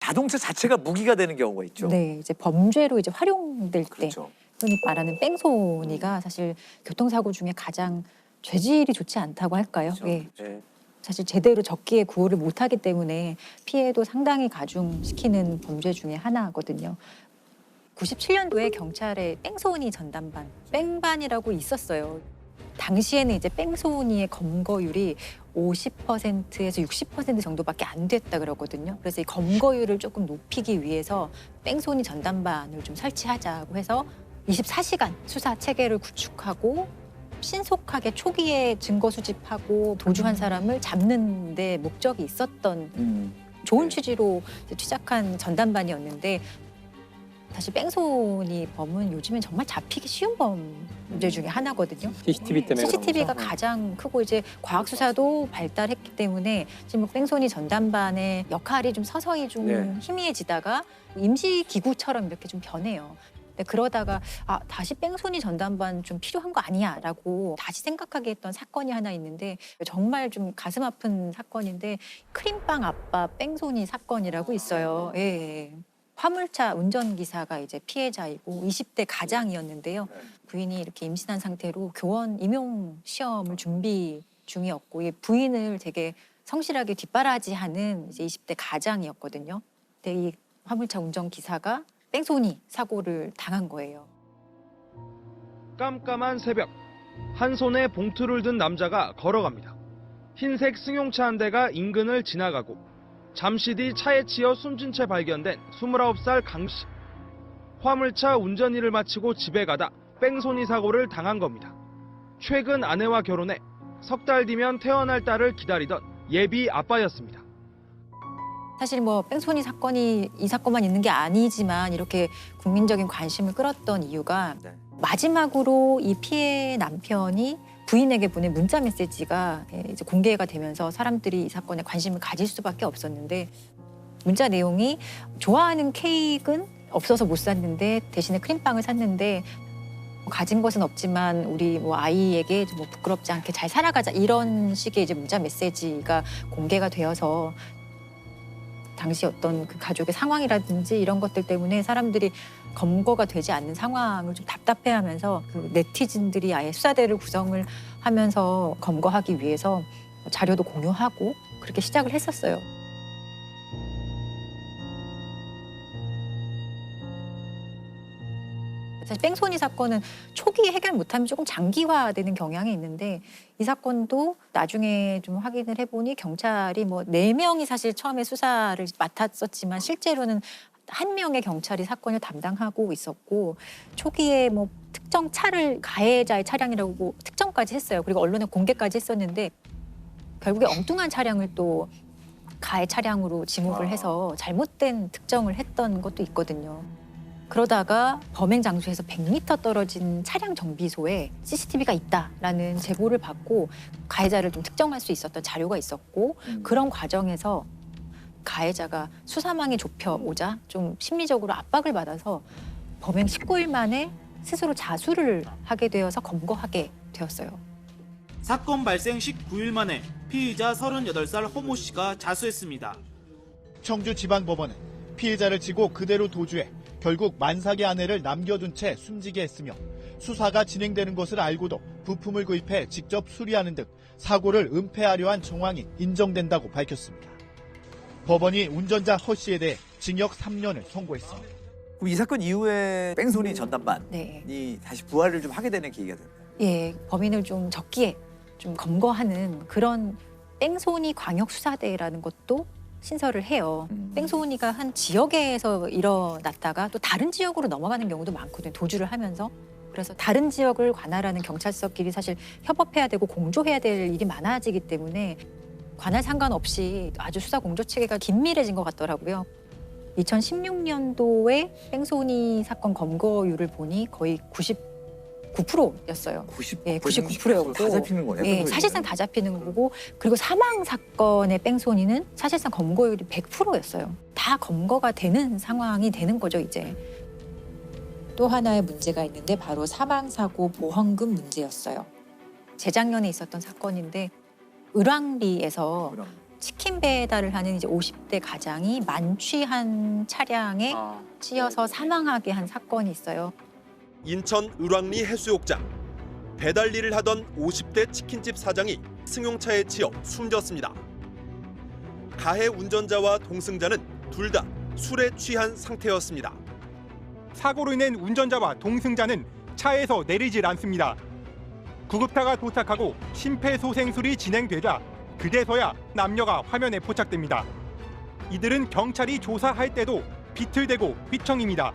자동차 자체가 무기가 되는 경우가 있죠. 네, 이제 범죄로 이제 활용될 때 그렇죠. 흔히 말하는 뺑소니가 사실 교통사고 중에 가장 죄질이 좋지 않다고 할까요? 그렇죠. 예. 네. 사실 제대로 적기에 구호를 못하기 때문에 피해도 상당히 가중시키는 범죄 중에 하나거든요. 97년도에 경찰에 뺑소니 전담반, 뺑반이라고 있었어요. 당시에는 이제 뺑소니의 검거율이 50%에서 60% 정도밖에 안 됐다 그러거든요. 그래서 이 검거율을 조금 높이기 위해서 뺑소니 전담반을 좀 설치하자고 해서 24시간 수사 체계를 구축하고 신속하게 초기에 증거 수집하고 도주한 사람을 잡는 데 목적이 있었던 좋은 취지로 시작한 전담반이었는데 사실 뺑소니 범은 요즘엔 정말 잡히기 쉬운 범죄 중에 하나거든요. CCTV 때문에 CCTV가 그런 거죠. 가장 크고 이제 과학 수사도 발달했기 때문에 지금 뺑소니 전담반의 역할이 좀 서서히 좀 네. 희미해지다가 임시 기구처럼 이렇게 좀 변해요. 근데 그러다가 다시 뺑소니 전담반 좀 필요한 거 아니야라고 다시 생각하게 했던 사건이 하나 있는데 정말 좀 가슴 아픈 사건인데 크림빵 아빠 뺑소니 사건이라고 있어요. 예. 화물차 운전기사가 이제 피해자이고 20대 가장이었는데요. 부인이 이렇게 임신한 상태로 교원 임용 시험을 준비 중이었고 이 부인을 되게 성실하게 뒷바라지하는 이제 20대 가장이었거든요. 근데 이 화물차 운전기사가 뺑소니 사고를 당한 거예요. 깜깜한 새벽, 한 손에 봉투를 든 남자가 걸어갑니다. 흰색 승용차 한 대가 인근을 지나가고 잠시 뒤 차에 치여 숨진 채 발견된 29살 강 씨. 화물차 운전 일을 마치고 집에 가다 뺑소니 사고를 당한 겁니다. 최근 아내와 결혼해 석 달 뒤면 태어날 딸을 기다리던 예비 아빠였습니다. 사실 뭐 뺑소니 사건이 이 사건만 있는 게 아니지만 이렇게 국민적인 관심을 끌었던 이유가 네. 마지막으로 이 피해 남편이 부인에게 보낸 문자 메시지가 이제 공개가 되면서 사람들이 이 사건에 관심을 가질 수밖에 없었는데 문자 내용이 좋아하는 케이크는 없어서 못 샀는데 대신에 크림빵을 샀는데 가진 것은 없지만 우리 뭐 아이에게 뭐 부끄럽지 않게 잘 살아가자 이런 식의 이제 문자 메시지가 공개가 되어서 당시 어떤 그 가족의 상황이라든지 이런 것들 때문에 사람들이 검거가 되지 않는 상황을 좀 답답해하면서 그 네티즌들이 아예 수사대를 구성을 하면서 검거하기 위해서 자료도 공유하고 그렇게 시작을 했었어요. 사실 뺑소니 사건은 초기에 해결 못하면 조금 장기화되는 경향이 있는데 이 사건도 나중에 좀 확인을 해보니 경찰이 뭐 4명이 사실 처음에 수사를 맡았었지만 실제로는 1명의 경찰이 사건을 담당하고 있었고 초기에 뭐 특정 차를 가해자의 차량이라고 특정까지 했어요. 그리고 언론에 공개까지 했었는데 결국에 엉뚱한 차량을 또 가해 차량으로 지목을 해서 잘못된 특정을 했던 것도 있거든요. 그러다가 범행 장소에서 100m 떨어진 차량 정비소에 CCTV가 있다라는 제보를 받고 가해자를 좀 특정할 수 있었던 자료가 있었고 그런 과정에서 가해자가 수사망이 좁혀오자 좀 심리적으로 압박을 받아서 범행 19일 만에 스스로 자수를 하게 되어서 검거하게 되었어요. 사건 발생 19일 만에 피의자 38살 허모 씨가 자수했습니다. 청주지방법원은 피해자를 치고 그대로 도주해 결국 만삭의 아내를 남겨둔 채 숨지게 했으며 수사가 진행되는 것을 알고도 부품을 구입해 직접 수리하는 등 사고를 은폐하려 한 정황이 인정된다고 밝혔습니다. 법원이 운전자 허 씨에 대해 징역 3년을 선고했습니다. 그럼 이 사건 이후에 뺑소니 전담반이 네. 다시 부활을 좀 하게 되는 계기가 됐나요? 예, 범인을 좀 적기에 좀 검거하는 그런 뺑소니 광역수사대라는 것도 신설을 해요. 뺑소니가 한 지역에서 일어났다가 또 다른 지역으로 넘어가는 경우도 많거든요. 도주를 하면서. 그래서 다른 지역을 관할하는 경찰서끼리 사실 협업해야 되고 공조해야 될 일이 많아지기 때문에 관할 상관없이 아주 수사 공조 체계가 긴밀해진 것 같더라고요. 2016년도에 뺑소니 사건 검거율을 보니 거의 99%였어요. 90, 예, 99%였고 다 잡히는 거네요. 예, 사실상 다 잡히는 거고 그리고 사망 사건의 뺑소니는 사실상 검거율이 100%였어요. 다 검거가 되는 상황이 되는 거죠, 이제. 또 하나의 문제가 있는데 바로 사망사고 보험금 문제였어요. 재작년에 있었던 사건인데 을왕리에서 치킨 배달을 하는 이제 50대 가장이 만취한 차량에 찧어서 사망하게 한 사건이 있어요. 인천 을왕리 해수욕장. 배달 일을 하던 50대 치킨집 사장이 승용차에 치여 숨졌습니다. 가해 운전자와 동승자는 둘 다 술에 취한 상태였습니다. 사고로 인한 운전자와 동승자는 차에서 내리질 않습니다. 구급차가 도착하고 심폐소생술이 진행되자 그제서야 남녀가 화면에 포착됩니다. 이들은 경찰이 조사할 때도 비틀대고 휘청입니다.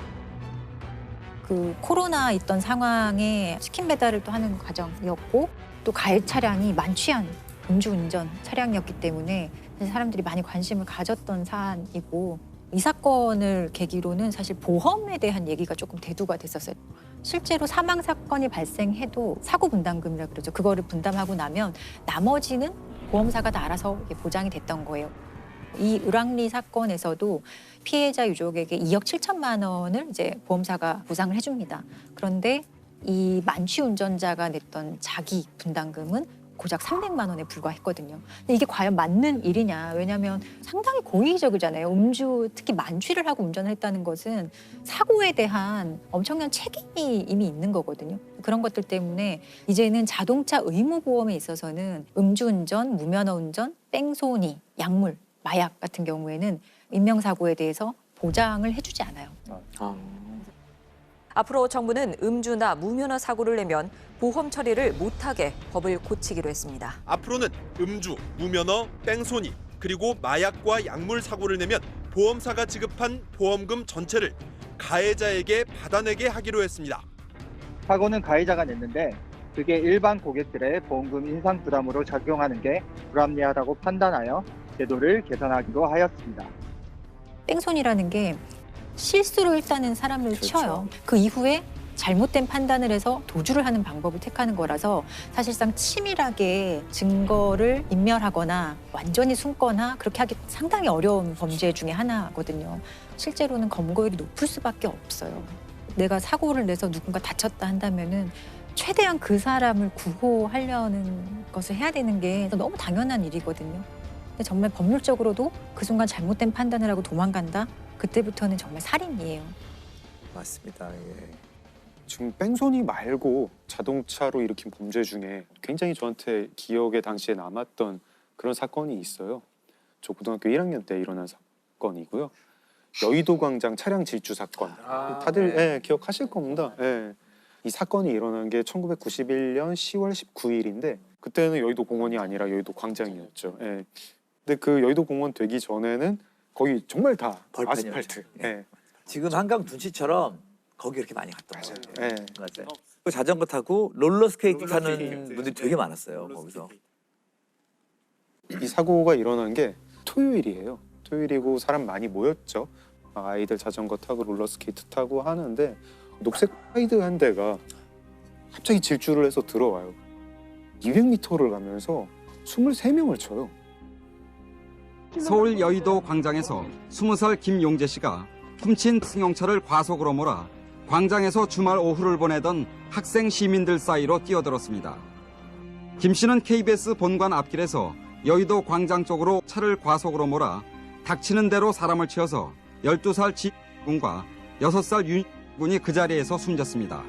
그 코로나 있던 상황에 치킨 배달을 또 하는 과정이었고 또 가해 차량이 만취한 음주운전 차량이었기 때문에 사람들이 많이 관심을 가졌던 사안이고 이 사건을 계기로는 사실 보험에 대한 얘기가 조금 대두가 됐었어요. 실제로 사망 사건이 발생해도 사고 분담금이라 그러죠. 그거를 분담하고 나면 나머지는 보험사가 다 알아서 보장이 됐던 거예요. 이 을왕리 사건에서도 피해자 유족에게 2억 7천만 원을 이제 보험사가 보상을 해줍니다. 그런데 이 만취 운전자가 냈던 자기 분담금은 고작 300만 원에 불과했거든요. 근데 이게 과연 맞는 일이냐? 왜냐하면 상당히 고의적이잖아요. 음주, 특히 만취를 하고 운전을 했다는 것은 사고에 대한 엄청난 책임이 이미 있는 거거든요. 그런 것들 때문에 이제는 자동차 의무보험에 있어서는 음주운전, 무면허운전, 뺑소니, 약물, 마약 같은 경우에는 인명사고에 대해서 보장을 해주지 않아요. 앞으로 정부는 음주나 무면허 사고를 내면 보험 처리를 못하게 법을 고치기로 했습니다. 앞으로는 음주, 무면허, 뺑소니, 그리고 마약과 약물 사고를 내면 보험사가 지급한 보험금 전체를 가해자에게 받아내게 하기로 했습니다. 사고는 가해자가 냈는데 그게 일반 고객들의 보험금 인상 부담으로 작용하는 게 불합리하다고 판단하여 제도를 개선하기로 하였습니다. 뺑소니라는 게 실수로 일단은 사람을 쳐요. 그 이후에 잘못된 판단을 해서 도주를 하는 방법을 택하는 거라서 사실상 치밀하게 증거를 인멸하거나 완전히 숨거나 그렇게 하기 상당히 어려운 범죄 중에 하나거든요. 실제로는 검거율이 높을 수밖에 없어요. 내가 사고를 내서 누군가 다쳤다 한다면은 최대한 그 사람을 구호하려는 것을 해야 되는 게 너무 당연한 일이거든요. 근데 정말 법률적으로도 그 순간 잘못된 판단을 하고 도망간다? 그때부터는 정말 살인이에요. 맞습니다. 예. 지금 뺑소니 말고 자동차로 일으킨 범죄 중에 굉장히 저한테 기억에 당시에 남았던 그런 사건이 있어요. 저 고등학교 1학년 때 일어난 사건이고요. 여의도 광장 차량 질주 사건. 다들 네. 예, 기억하실 겁니다. 예. 이 사건이 일어난 게 1991년 10월 19일인데 그때는 여의도 공원이 아니라 여의도 광장이었죠. 예. 근데 그 여의도 공원 되기 전에는 거기 정말 다 벌판이었죠. 아스팔트. 예. 예. 지금 한강 둔치처럼 거기 이렇게 많이 갔던 거예요. 예. 맞아요. 그 자전거 타고 롤러스케이트 타는 롤러스케이트. 분들이 되게 많았어요. 거기서. 이 사고가 일어난 게 토요일이에요. 토요일이고 사람 많이 모였죠. 막 아이들 자전거 타고 롤러스케이트 타고 하는데 녹색 하이드 한 대가 갑자기 질주를 해서 들어와요. 200m를 가면서 23명을 쳐요. 서울 여의도 광장에서 20살 김용재 씨가 훔친 승용차를 과속으로 몰아 광장에서 주말 오후를 보내던 학생 시민들 사이로 뛰어들었습니다. 김 씨는 KBS 본관 앞길에서 여의도 광장 쪽으로 차를 과속으로 몰아 닥치는 대로 사람을 치어서 12살 지군과 6살 윤군이 그 자리에서 숨졌습니다.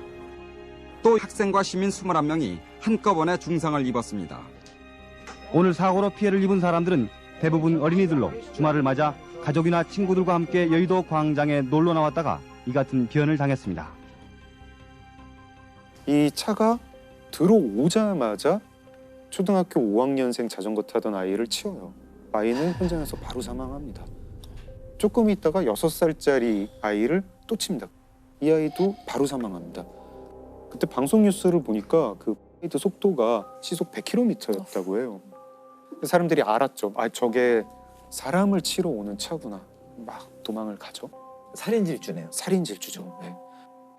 또 학생과 시민 21명이 한꺼번에 중상을 입었습니다. 오늘 사고로 피해를 입은 사람들은 대부분 어린이들로 주말을 맞아 가족이나 친구들과 함께 여의도 광장에 놀러 나왔다가 이 같은 변을 당했습니다. 이 차가 들어오자마자 초등학교 5학년생 자전거 타던 아이를 치어요. 아이는 현장에서 바로 사망합니다. 조금 있다가 6살짜리 아이를 또 칩니다. 이 아이도 바로 사망합니다. 그때 방송 뉴스를 보니까 그 라이드 속도가 시속 100km였다고 해요. 사람들이 알았죠. 아, 저게 사람을 치러 오는 차구나. 막 도망을 가죠. 살인질주네요. 살인질주죠. 네.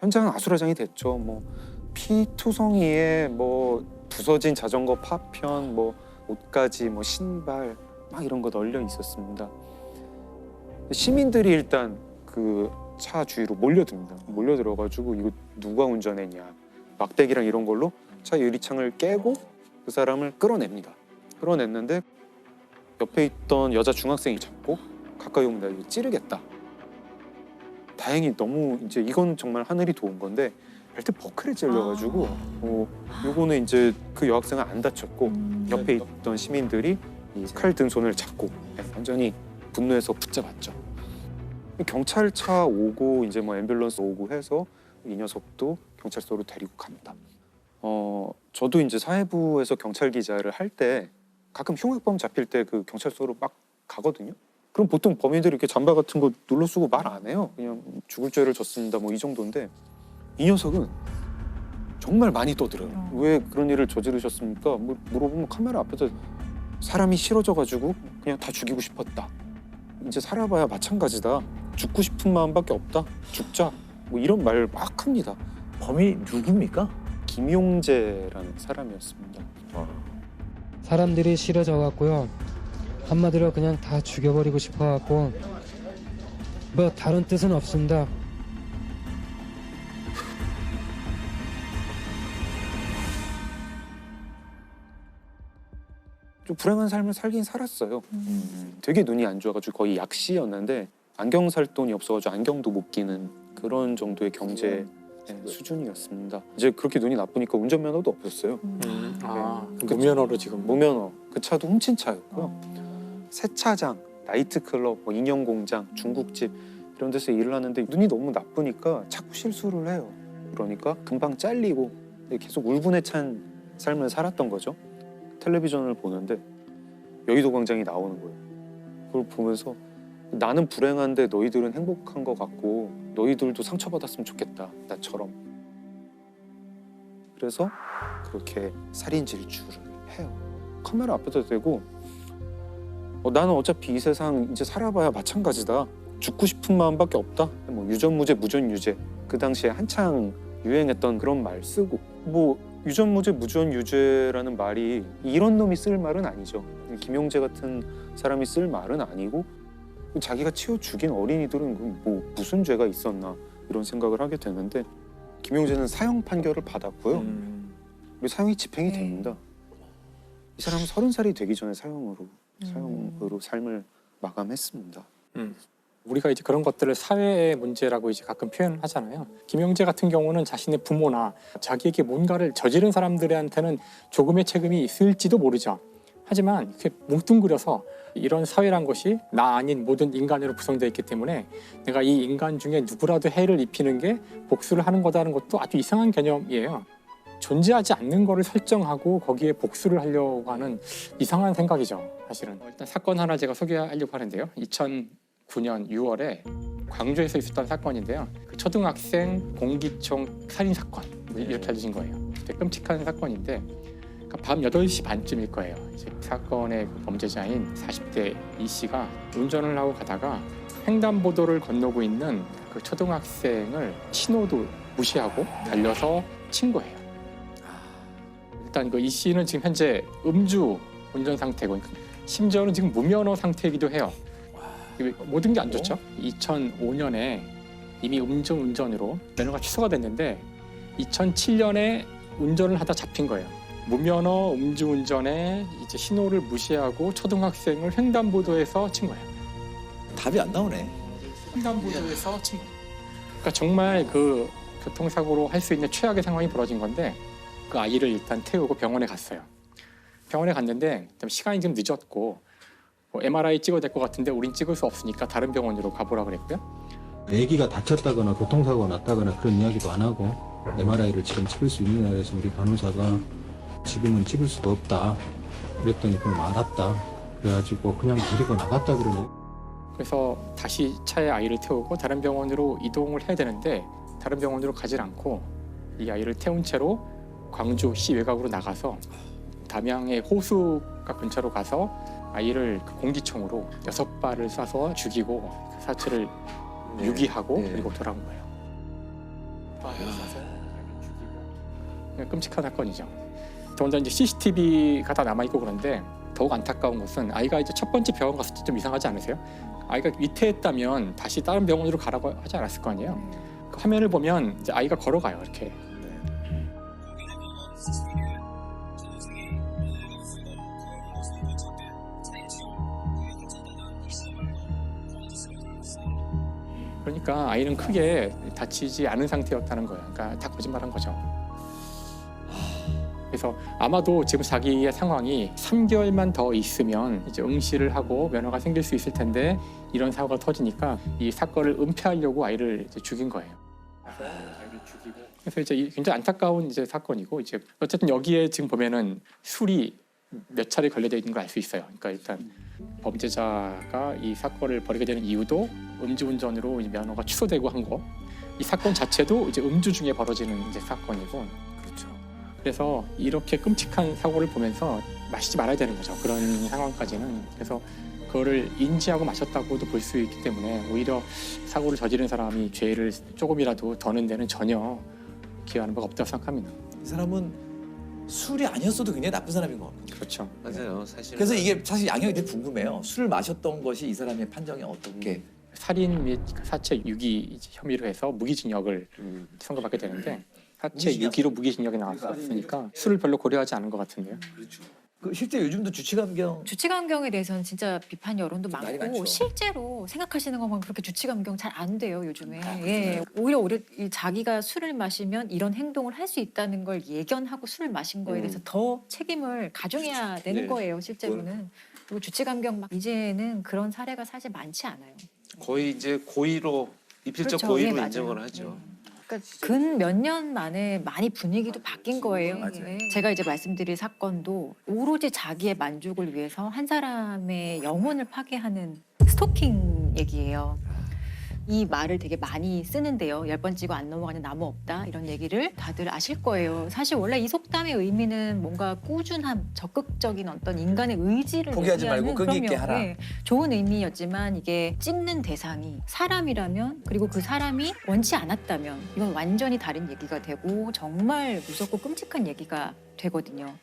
현장은 아수라장이 됐죠. 뭐 피투성이에 뭐 부서진 자전거 파편, 뭐 옷가지, 뭐 신발 막 이런 거 널려 있었습니다. 시민들이 일단 그 차 주위로 몰려듭니다. 몰려들어가지고 이거 누가 운전했냐, 막대기랑 이런 걸로 차 유리창을 깨고 그 사람을 끌어냅니다. 끌어냈는데 옆에 있던 여자 중학생이 잡고 가까이 오면 내가 이거 찌르겠다. 다행히 너무 이제 이건 정말 하늘이 도운 건데 벨트 버클에 찔려가지고 요거는 이제 그 여학생은 안 다쳤고 옆에 있던 시민들이 이 칼 든 손을 잡고 완전히 분노해서 붙잡았죠. 경찰차 오고 이제 뭐 앰뷸런스 오고 해서 이 녀석도 경찰서로 데리고 갑니다. 저도 이제 사회부에서 경찰 기자를 할 때 가끔 흉악범 잡힐 때 그 경찰서로 막 가거든요. 그럼 보통 범인들이 이렇게 잠바 같은 거 눌러 쓰고 말 안 해요. 그냥 죽을 죄를 졌습니다 뭐 이 정도인데 이 녀석은 정말 많이 떠들어요. 왜 그런 일을 저지르셨습니까? 뭐 물어보면 카메라 앞에서 사람이 싫어져가지고 그냥 다 죽이고 싶었다. 이제 살아봐야 마찬가지다. 죽고 싶은 마음밖에 없다. 죽자. 뭐 이런 말 막 합니다. 범이 누굽니까? 김용재라는 사람이었습니다. 사람들이 싫어져 갖고요. 한마디로 그냥 다 죽여버리고 싶어 갖고 뭐 다른 뜻은 없습니다. 좀 불행한 삶을 살긴 살았어요. 되게 눈이 안 좋아가지고 거의 약시였는데 안경 살 돈이 없어가지고 안경도 못 끼는 그런 정도의 경제 수준이었습니다. 이제 그렇게 눈이 나쁘니까 운전면허도 없었어요. 무면허로 지금 무면허. 그 차도 훔친 차였고요. 세차장, 나이트클럽, 뭐 인형공장, 중국집 이런 데서 일을 하는데 눈이 너무 나쁘니까 자꾸 실수를 해요. 그러니까 금방 잘리고 계속 울분에 찬 삶을 살았던 거죠. 텔레비전을 보는데 여의도 광장이 나오는 거예요. 그걸 보면서 나는 불행한데 너희들은 행복한 것 같고 너희들도 상처받았으면 좋겠다, 나처럼. 그래서 그렇게 살인 질주를 해요. 카메라 앞에다 대고 나는 어차피 이 세상 이제 살아봐야 마찬가지다. 죽고 싶은 마음밖에 없다. 뭐 유전무죄, 무전유죄. 그 당시에 한창 유행했던 그런 말 쓰고 뭐 유전무죄, 무전유죄라는 말이 이런 놈이 쓸 말은 아니죠. 김용재 같은 사람이 쓸 말은 아니고 자기가 치워 죽인 어린이들은 뭐 무슨 죄가 있었나 이런 생각을 하게 되는데 김용재는 사형 판결을 받았고요. 사형이 집행이 됩니다. 이 사람은 30살이 되기 전에 사형으로 삶을 마감했습니다. 우리가 이제 그런 것들을 사회의 문제라고 이제 가끔 표현을 하잖아요. 김용재 같은 경우는 자신의 부모나 자기에게 뭔가를 저지른 사람들한테는 조금의 책임이 있을지도 모르죠. 하지만 이렇게 뭉뚱그려서 이런 사회란 것이 나 아닌 모든 인간으로 구성되어 있기 때문에 내가 이 인간 중에 누구라도 해를 입히는 게 복수를 하는 거다는 것도 아주 이상한 개념이에요. 존재하지 않는 거를 설정하고 거기에 복수를 하려고 하는 이상한 생각이죠, 사실은. 일단 사건 하나 제가 소개하려고 하는데요. 2009년 6월에 광주에서 있었던 사건인데요. 그 초등학생 공기총 살인 사건 이렇게 알려진 거예요. 되게 끔찍한 사건인데 밤 8시 반쯤일 거예요. 이제 사건의 범죄자인 40대 이 씨가 운전을 하고 가다가 횡단보도를 건너고 있는 그 초등학생을 신호도 무시하고 달려서 친 거예요. 일단 그 이 씨는 지금 현재 음주 운전 상태고 심지어는 지금 무면허 상태이기도 해요. 모든 게 안 좋죠. 2005년에 이미 음주 운전으로 면허가 취소가 됐는데 2007년에 운전을 하다 잡힌 거예요. 무면허 음주운전에 이제 신호를 무시하고 초등학생을 횡단보도에서 친 거예요. 답이 안 나오네. 횡단보도에서 친 거예요. 그러니까 정말 그 교통사고로 할 수 있는 최악의 상황이 벌어진 건데 그 아이를 일단 태우고 병원에 갔어요. 병원에 갔는데 시간이 좀 늦었고 뭐 MRI 찍어야 될 것 같은데 우린 찍을 수 없으니까 다른 병원으로 가보라 그랬고요. 애기가 다쳤다거나 교통사고가 났다거나 그런 이야기도 안 하고 MRI를 지금 찍을 수 있느냐 해서 우리 간호사가 지금은 찍을 수가 없다 그랬더니 그럼 알았다 그래가지고 그냥 데리고 나갔다 그러네. 그래서 다시 차에 아이를 태우고 다른 병원으로 이동을 해야 되는데 다른 병원으로 가질 않고 이 아이를 태운 채로 광주시 외곽으로 나가서 담양의 호수가 근처로 가서 아이를 그 공기총으로 6발을 쏴서 죽이고 그 사체를 유기하고 그리고 돌아온 거예요. 쏴서 끔찍한 사건이죠. 더군다나 이제 CCTV가 다 남아있고 그런데 더욱 안타까운 것은 아이가 이제 첫 번째 병원 갔을 때 좀 이상하지 않으세요? 아이가 위태했다면 다시 다른 병원으로 가라고 하지 않았을 거 아니에요? 그 화면을 보면 이제 아이가 걸어가요, 이렇게. 그러니까 아이는 크게 다치지 않은 상태였다는 거예요. 그러니까 다 거짓말한 거죠. 그래서 아마도 지금 자기의 상황이 3개월만 더 있으면 이제 응시를 하고 면허가 생길 수 있을 텐데 이런 사고가 터지니까 이 사건을 은폐하려고 아이를 이제 죽인 거예요. 아이를 죽이고. 그래서 이제 굉장히 안타까운 이제 사건이고 이제 어쨌든 여기에 지금 보면은 술이 몇 차례 걸려져 있는 걸 알 수 있어요. 그러니까 일단 범죄자가 이 사건을 벌이게 되는 이유도 음주운전으로 이제 면허가 취소되고 한 거. 이 사건 자체도 이제 음주 중에 벌어지는 이제 사건이고. 그렇죠. 그래서 이렇게 끔찍한 사고를 보면서 마시지 말아야 되는 거죠. 그런 상황까지는. 그래서 그거를 인지하고 마셨다고도 볼 수 있기 때문에 오히려 사고를 저지른 사람이 죄를 조금이라도 더는 데는 전혀 기여하는 바가 없다고 생각합니다. 이 사람은 술이 아니었어도 굉장히 나쁜 사람인 것 같아요. 그렇죠. 맞아요. 사실. 그래서 이게 사실 양형이 되게 궁금해요. 술을 마셨던 것이 이 사람의 판정이 어떻게? 살인 및 사체 유기 혐의로 해서 무기징역을 선고받게 되는데 사체 유기로 무기징역이 나왔으니까 술을 별로 고려하지 않은 것 같은데요. 그렇죠. 그 실제 요즘도 주치감경에 대해서는 진짜 비판 여론도 많이 많고 많죠. 실제로 생각하시는 것만 그렇게 주치감경 잘 안 돼요 요즘에. 그렇죠. 예, 오히려 이 자기가 술을 마시면 이런 행동을 할 수 있다는 걸 예견하고 술을 마신 거에 대해서 더 책임을 가중해야 되는 네. 거예요 실제로는. 그리고 주치감경 막 이제는 그런 사례가 사실 많지 않아요. 거의 이제 고의로 입실적 그렇죠. 고의로 예, 맞아요. 인정을 하죠. 그러니까 근 몇 년 만에 많이 분위기도 바뀐 거예요. 예. 제가 이제 말씀드릴 사건도 오로지 자기의 만족을 위해서 한 사람의 영혼을 파괴하는 스토킹 얘기예요. 이 말을 되게 많이 쓰는데요. 10번 찍어 안 넘어가는 나무 없다 이런 얘기를 다들 아실 거예요. 사실 원래 이 속담의 의미는 뭔가 꾸준함, 적극적인 어떤 인간의 의지를 포기하지 말고 얘기하는 끈기 있게 그럼요. 하라. 네, 좋은 의미였지만 이게 찝는 대상이 사람이라면 그리고 그 사람이 원치 않았다면 이건 완전히 다른 얘기가 되고 정말 무섭고 끔찍한 얘기가 되거든요.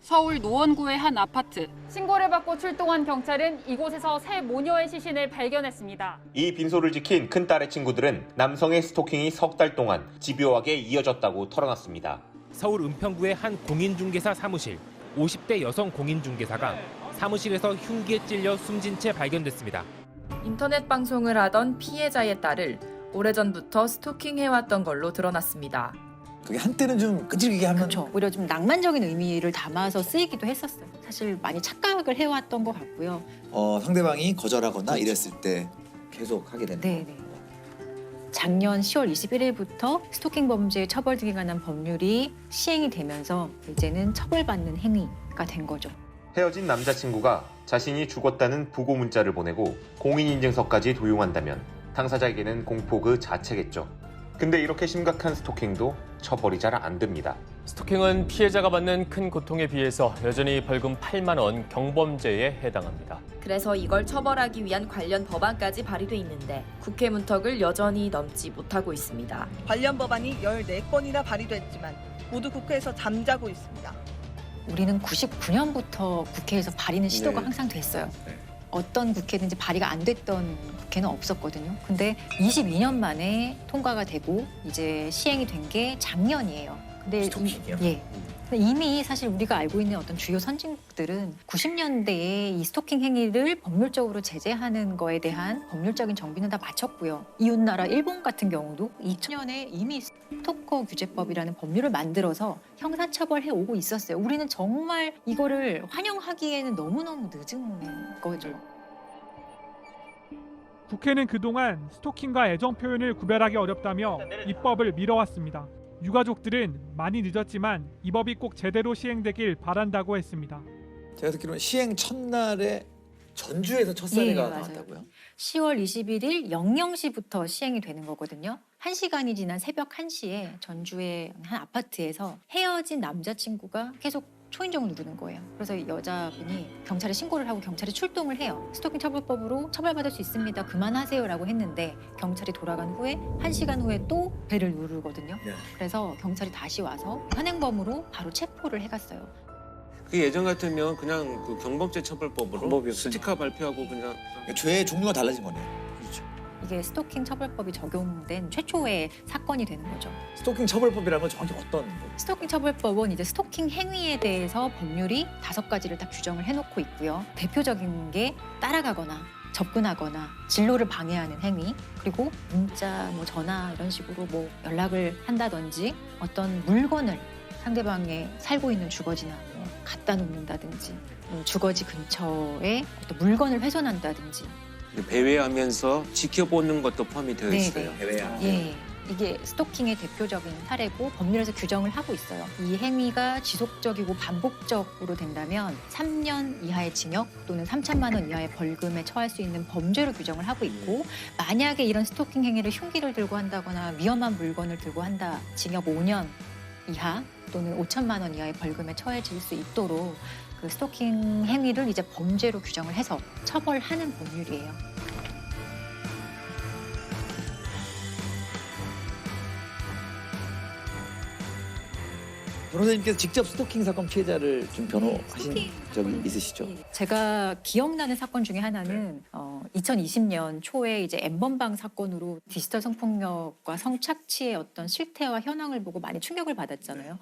서울 노원구의 한 아파트. 신고를 받고 출동한 경찰은 이곳에서 새 모녀의 시신을 발견했습니다. 이 빈소를 지킨 큰딸의 친구들은 남성의 스토킹이 석 달 동안 집요하게 이어졌다고 털어놨습니다. 서울 은평구의 한 공인중개사 사무실. 50대 여성 공인중개사가 사무실에서 흉기에 찔려 숨진 채 발견됐습니다. 인터넷 방송을 하던 피해자의 딸을 오래전부터 스토킹해왔던 걸로 드러났습니다. 그게 한때는 좀 끈질기게 하면 그렇죠. 오히려 좀 낭만적인 의미를 담아서 쓰이기도 했었어요. 사실 많이 착각을 해왔던 것 같고요. 상대방이 거절하거나 이랬을 때 계속 하게 되는 네, 네. 작년 10월 21일부터 스토킹 범죄 처벌 등에 관한 법률이 시행이 되면서 이제는 처벌받는 행위가 된 거죠. 헤어진 남자친구가 자신이 죽었다는 부고 문자를 보내고 공인인증서까지 도용한다면 당사자에게는 공포 그 자체겠죠. 근데 이렇게 심각한 스토킹도 처벌이 잘 안 됩니다. 스토킹은 피해자가 받는 큰 고통에 비해서 여전히 벌금 8만 원 경범죄에 해당합니다. 그래서 이걸 처벌하기 위한 관련 법안까지 발의돼 있는데 국회 문턱을 여전히 넘지 못하고 있습니다. 관련 법안이 14건이나 발의됐지만 모두 국회에서 잠자고 있습니다. 우리는 99년부터 국회에서 발의는 시도가 네. 항상 됐어요. 어떤 국회든지 발의가 안 됐던 국회는 없었거든요. 근데 22년 만에 통과가 되고 이제 시행이 된 게 작년이에요. 근데 예. 근데 이미 사실 우리가 알고 있는 어떤 주요 선진국들은 90년대에 이 스토킹 행위를 법률적으로 제재하는 거에 대한 법률적인 정비는 다 마쳤고요. 이웃나라 일본 같은 경우도 2000년에 이미 스토커 규제법이라는 법률을 만들어서 형사처벌해 오고 있었어요. 우리는 정말 이거를 환영하기에는 너무너무 늦은 거죠. 국회는 그동안 스토킹과 애정 표현을 구별하기 어렵다며 입법을 미뤄왔습니다. 유가족들은 많이 늦었지만 이 법이 꼭 제대로 시행되길 바란다고 했습니다. 제가 듣기로는 시행 첫날에 전주에서 첫 사례가 예, 맞아요. 나왔다고요? 10월 21일 00시부터 시행이 되는 거거든요. 1시간이 지난 새벽 1시에 전주의 한 아파트에서 헤어진 남자친구가 계속 초인종을 누르는 거예요. 그래서 여자분이 경찰에 신고를 하고 경찰에 출동을 해요. 스토킹 처벌법으로 처벌받을 수 있습니다. 그만하세요라고 했는데 경찰이 돌아간 후에 1시간 후에 또 벨을 누르거든요. 그래서 경찰이 다시 와서 현행범으로 바로 체포를 해갔어요. 그 예전 같으면 그냥 그 경범죄 처벌법으로 스티커 발표하고 그냥 죄의 종류가 달라진 거네요. 이게 스토킹 처벌법이 적용된 최초의 사건이 되는 거죠. 스토킹 처벌법이라는 건 정확히 어떤 거예요? 스토킹 처벌법은 이제 스토킹 행위에 대해서 법률이 5가지를 딱 규정을 해놓고 있고요. 대표적인 게 따라가거나 접근하거나 진로를 방해하는 행위, 그리고 문자, 뭐 전화 이런 식으로 뭐 연락을 한다든지 어떤 물건을 상대방의 살고 있는 주거지나 뭐 갖다 놓는다든지 주거지 근처에 어떤 물건을 훼손한다든지. 배회하면서 지켜보는 것도 포함이 되어 있어요. 배회하. 예. 이게 스토킹의 대표적인 사례고 법률에서 규정을 하고 있어요. 이 행위가 지속적이고 반복적으로 된다면 3년 이하의 징역 또는 3천만 원 이하의 벌금에 처할 수 있는 범죄로 규정을 하고 있고, 만약에 이런 스토킹 행위를 흉기를 들고 한다거나 위험한 물건을 들고 한다, 징역 5년 이하 또는 5천만 원 이하의 벌금에 처해질 수 있도록 그 스토킹 행위를 이제 범죄로 규정을 해서 처벌하는 법률이에요. 변호사님께서 직접 스토킹 사건 피해자를 좀 변호하신 적이 있으시죠? 제가 기억나는 사건 중에 하나는 2020년 초에 이제 N번방 사건으로 디지털 성폭력과 성착취의 어떤 실태와 현황을 보고 많이 충격을 받았잖아요.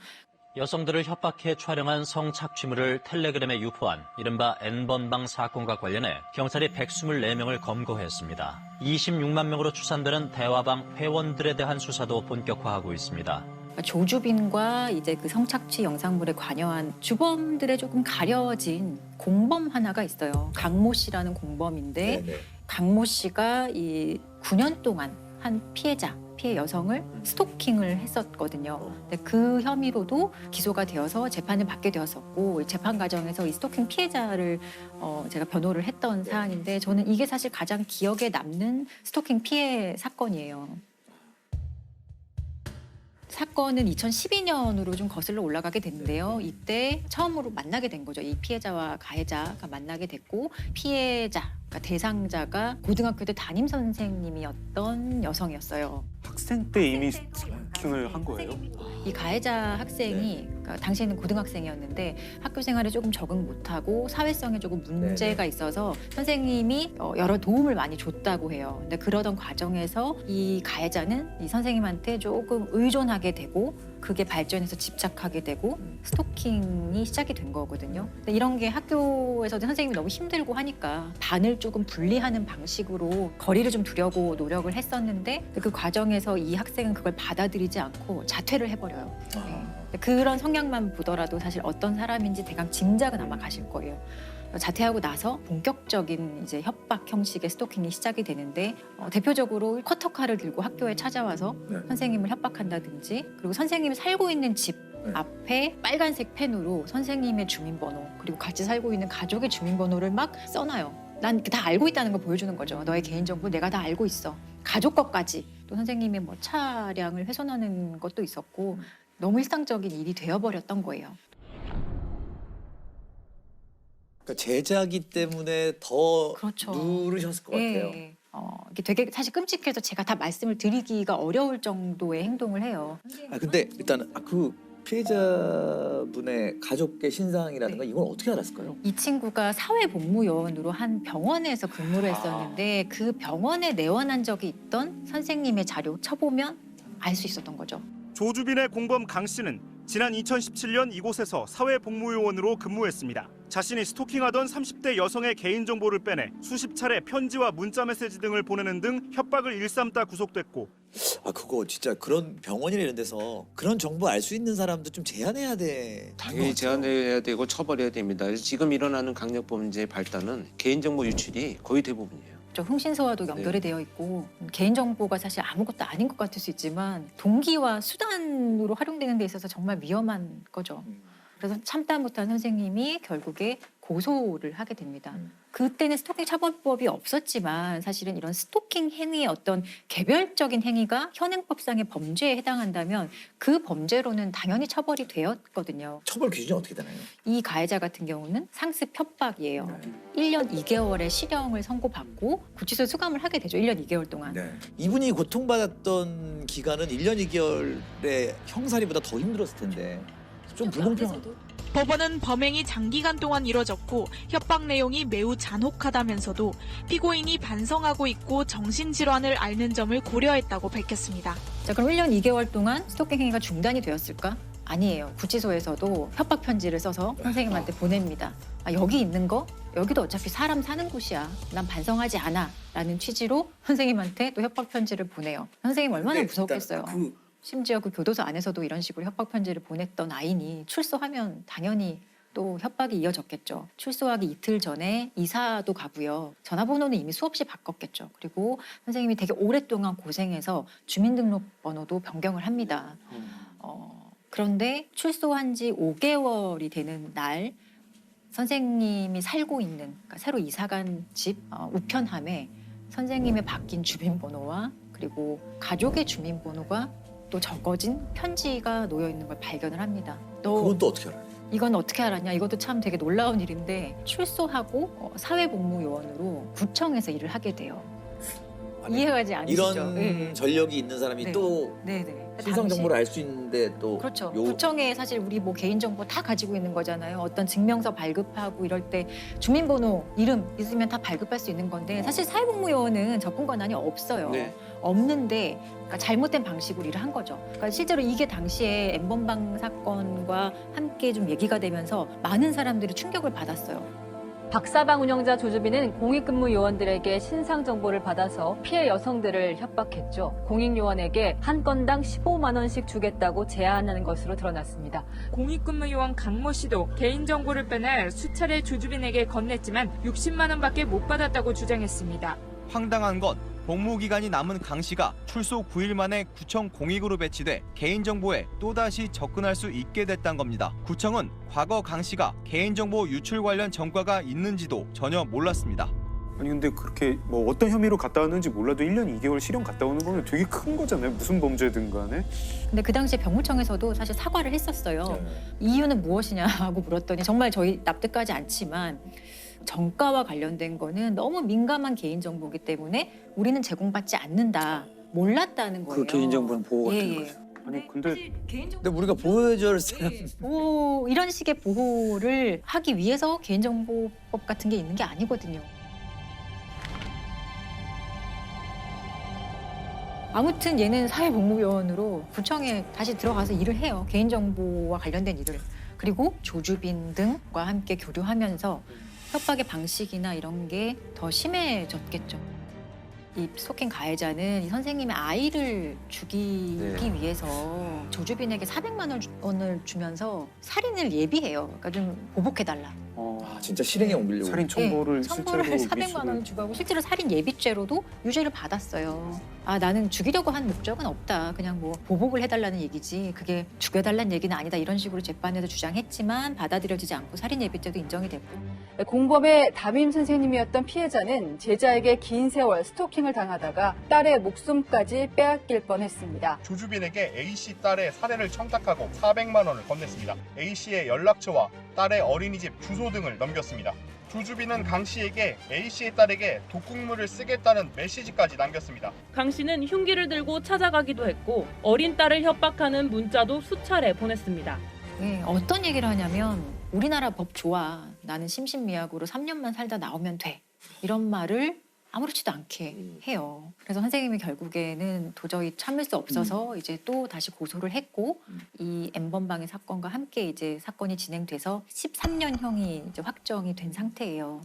여성들을 협박해 촬영한 성착취물을 텔레그램에 유포한 이른바 N번방 사건과 관련해 경찰이 124명을 검거했습니다. 26만 명으로 추산되는 대화방 회원들에 대한 수사도 본격화하고 있습니다. 조주빈과 이제 그 성착취 영상물에 관여한 주범들의 조금 가려진 공범 하나가 있어요. 강모 씨라는 공범인데, 네네. 강모 씨가 이 9년 동안 한 피해 여성을 스토킹을 했었거든요. 근데 그 혐의로도 기소가 되어서 재판을 받게 되었었고, 재판 과정에서 이 스토킹 피해자를 제가 변호를 했던 사안인데, 저는 이게 사실 가장 기억에 남는 스토킹 피해 사건이에요. 사건은 2012년으로 좀 거슬러 올라가게 됐는데요. 이때 처음으로 만나게 된 거죠. 이 피해자와 가해자가 만나게 됐고, 피해자, 그러니까 대상자가 고등학교 때 담임 선생님이었던 여성이었어요. 학생 때 이미 스토킹을 한 거예요? 이 가해자 학생이 그러니까 당시에는 고등학생이었는데 학교 생활에 조금 적응 못하고 사회성에 조금 문제가 있어서 선생님이 여러 도움을 많이 줬다고 해요. 근데 그러던 과정에서 이 가해자는 이 선생님한테 조금 의존하게 되고, 그게 발전해서 집착하게 되고 스토킹이 시작이 된 거거든요. 근데 이런 게 학교에서도 선생님이 너무 힘들고 하니까 반을 조금 분리하는 방식으로 거리를 좀 두려고 노력을 했었는데, 그 과정에서 이 학생은 그걸 받아들이지 않고 자퇴를 해버려요. 네. 그런 성향만 보더라도 사실 어떤 사람인지 대강 짐작은 아마 가실 거예요. 자퇴하고 나서 본격적인 이제 협박 형식의 스토킹이 시작이 되는데, 대표적으로 커터칼을 들고 학교에 찾아와서 선생님을 협박한다든지, 그리고 선생님이 살고 있는 집 앞에 빨간색 펜으로 선생님의 주민번호, 그리고 같이 살고 있는 가족의 주민번호를 막 써놔요. 난 다 알고 있다는 걸 보여주는 거죠. 너의 개인정보 내가 다 알고 있어. 가족 것까지. 또 선생님의 뭐 차량을 훼손하는 것도 있었고, 너무 일상적인 일이 되어버렸던 거예요. 그러니까 제자기 때문에 더 그렇죠. 누르셨을 것 같아요. 이게 되게 사실 끔찍해서 제가 다 말씀을 드리기가 어려울 정도의 행동을 해요. 근데 일단 그 피해자분의 가족의 신상이라든가 이건 어떻게 알았을까요? 이 친구가 사회복무요원으로 한 병원에서 근무를 했었는데, 그 병원에 내원한 적이 있던 선생님의 자료 쳐보면 알 수 있었던 거죠. 조주빈의 공범 강 씨는 지난 2017년 이곳에서 사회복무요원으로 근무했습니다. 자신이 스토킹하던 30대 여성의 개인정보를 빼내 수십 차례 편지와 문자메시지 등을 보내는 등 협박을 일삼다 구속됐고, 그거 진짜 그런 병원이나 이런 데서 그런 정보 알 수 있는 사람도 좀 제한해야 돼. 당연히 제한해야 되고 처벌해야 됩니다. 지금 일어나는 강력범죄의 발단은 개인정보 유출이 거의 대부분이에요. 흥신소와도 연결이 되어 있고, 개인정보가 사실 아무것도 아닌 것 같을 수 있지만 동기와 수단으로 활용되는 데 있어서 정말 위험한 거죠. 그래서 참다 못한 선생님이 결국에 고소를 하게 됩니다. 그때는 스토킹 처벌법이 없었지만 사실은 이런 스토킹 행위의 어떤 개별적인 행위가 현행법상의 범죄에 해당한다면 그 범죄로는 당연히 처벌이 되었거든요. 처벌 기준이 어떻게 되나요? 이 가해자 같은 경우는 상습 협박이에요. 1년 2개월의 실형을 선고받고 구치소에 수감을 하게 되죠. 1년 2개월 동안. 이분이 고통받았던 기간은 1년 2개월의 형사리보다 더 힘들었을 텐데 좀 불공평한. 법원은 범행이 장기간 동안 이뤄졌고 협박 내용이 매우 잔혹하다면서도 피고인이 반성하고 있고 정신질환을 앓는 점을 고려했다고 밝혔습니다. 자, 그럼 1년 2개월 동안 스토킹 행위가 중단이 되었을까? 아니에요. 구치소에서도 협박 편지를 써서 선생님한테 보냅니다. 여기 있는 거 여기도 어차피 사람 사는 곳이야. 난 반성하지 않아. 라는 취지로 선생님한테 또 협박 편지를 보내요. 선생님 얼마나 무섭겠어요. 심지어 그 교도소 안에서도 이런 식으로 협박 편지를 보냈던 아이니 출소하면 당연히 또 협박이 이어졌겠죠. 출소하기 이틀 전에 이사도 가고요. 전화번호는 이미 수없이 바꿨겠죠. 그리고 선생님이 되게 오랫동안 고생해서 주민등록번호도 변경을 합니다. 그런데 출소한 지 5개월이 되는 날 선생님이 살고 있는, 그러니까 새로 이사간 집 우편함에 선생님의 바뀐 주민번호와 그리고 가족의 주민번호가 또 적어진 편지가 놓여 있는 걸 발견을 합니다. 그건 또 어떻게 알아요? 이건 어떻게 알았냐? 이것도 참 되게 놀라운 일인데 출소하고 사회복무요원으로 구청에서 일을 하게 돼요. 이해가지 않으시죠? 이런 네. 전력이 있는 사람이 네. 또 네네. 신상 정보를 알 수 있는데 또 그렇죠. 구청에 사실 우리 뭐 개인정보 다 가지고 있는 거잖아요. 어떤 증명서 발급하고 이럴 때 주민번호, 이름 있으면 다 발급할 수 있는 건데 사실 사회복무요원은 접근 권한이 없어요. 네. 없는데 그러니까 잘못된 방식으로 일을 한 거죠. 그러니까 실제로 이게 당시에 N번방 사건과 함께 좀 얘기가 되면서 많은 사람들이 충격을 받았어요. 박사방 운영자 조주빈은 공익근무 요원들에게 신상 정보를 받아서 피해 여성들을 협박했죠. 공익요원에게 한 건당 15만 원씩 주겠다고 제안하는 것으로 드러났습니다. 공익근무 요원 강모 씨도 개인정보를 빼내 수차례 조주빈에게 건넸지만 60만 원밖에 못 받았다고 주장했습니다. 황당한 건 복무기간이 남은 강 씨가 출소 9일 만에 구청 공익으로 배치돼 개인정보에 또다시 접근할 수 있게 됐단 겁니다. 구청은 과거 강 씨가 개인정보 유출 관련 전과가 있는지도 전혀 몰랐습니다. 아니 근데 그렇게 뭐 어떤 혐의로 갔다 왔는지 몰라도 1년 2개월 실형 갔다 오는 거는 되게 큰 거잖아요. 무슨 범죄든 간에. 근데 그 당시에 병무청에서도 사실 사과를 했었어요. 이유는 무엇이냐고 물었더니 정말 저희 납득하지 않지만 정가와 관련된 거는 너무 민감한 개인정보이기 때문에 우리는 제공받지 않는다. 몰랐다는 거예요. 그 개인정보는 보호가 되는 거죠. 아니 근데 우리가 보호해줄 사람 보호, 이런 식의 보호를 하기 위해서 개인정보법 같은 게 있는 게 아니거든요. 아무튼 얘는 사회복무요원으로 구청에 다시 들어가서 일을 해요. 개인정보와 관련된 일을. 그리고 조주빈 등과 함께 교류하면서 협박의 방식이나 이런 게 더 심해졌겠죠. 이 스토킹 가해자는 이 선생님의 아이를 죽이기 위해서 조주빈에게 400만 원을 주면서 살인을 예비해요. 그러니까 좀 보복해달라. 아 진짜 실행에 옮기려고. 살인 첨보를 첨보를 실제로 400만 원을 주고 하고 실제로 살인 예비죄로도 유죄를 받았어요. 아 나는 죽이려고 한 목적은 없다. 그냥 뭐 보복을 해달라는 얘기지. 그게 죽여달라는 얘기는 아니다. 이런 식으로 재판에서 주장했지만 받아들여지지 않고 살인 예비죄도 인정이 됐고. 공범의 담임 선생님이었던 피해자는 제자에게 긴 세월 스토킹을 당하다가 딸의 목숨까지 빼앗길 뻔했습니다. 조주빈에게 A씨 딸의 살해를 청탁하고 400만 원을 건넸습니다. A씨의 연락처와 딸의 어린이집 주소 등을 넘겼습니다. 조주빈은 강 씨에게 A씨의 딸에게 독극물을 쓰겠다는 메시지까지 남겼습니다. 강 씨는 흉기를 들고 찾아가기도 했고 어린 딸을 협박하는 문자도 수차례 보냈습니다. 네, 어떤 얘기를 하냐면 우리나라 법 좋아. 나는 심신미약으로 3년만 살다 나오면 돼. 이런 말을 아무렇지도 않게 해요. 그래서 선생님이 결국에는 도저히 참을 수 없어서 이제 또 다시 고소를 했고 이 N번방의 사건과 함께 이제 사건이 진행돼서 13년형이 이제 확정이 된 상태예요.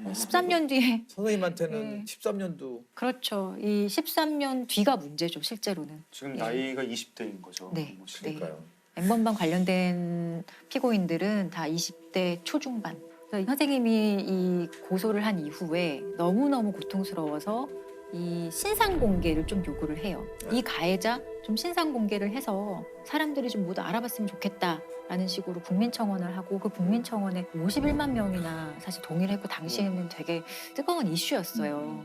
13년 뒤에 선생님한테는 13년도 그렇죠. 이 13년 뒤가 문제죠, 실제로는. 지금 나이가 20대인 거죠. 네. 그러니까요. N번방 관련된 피고인들은 다 20대 초중반. 선생님이 이 고소를 한 이후에 너무너무 고통스러워서 이 신상 공개를 좀 요구를 해요. 이 가해자 좀 신상 공개를 해서 사람들이 좀 모두 알아봤으면 좋겠다라는 식으로 국민청원을 하고 그 국민청원에 51만 명이나 사실 동의를 했고 당시에는 되게 뜨거운 이슈였어요.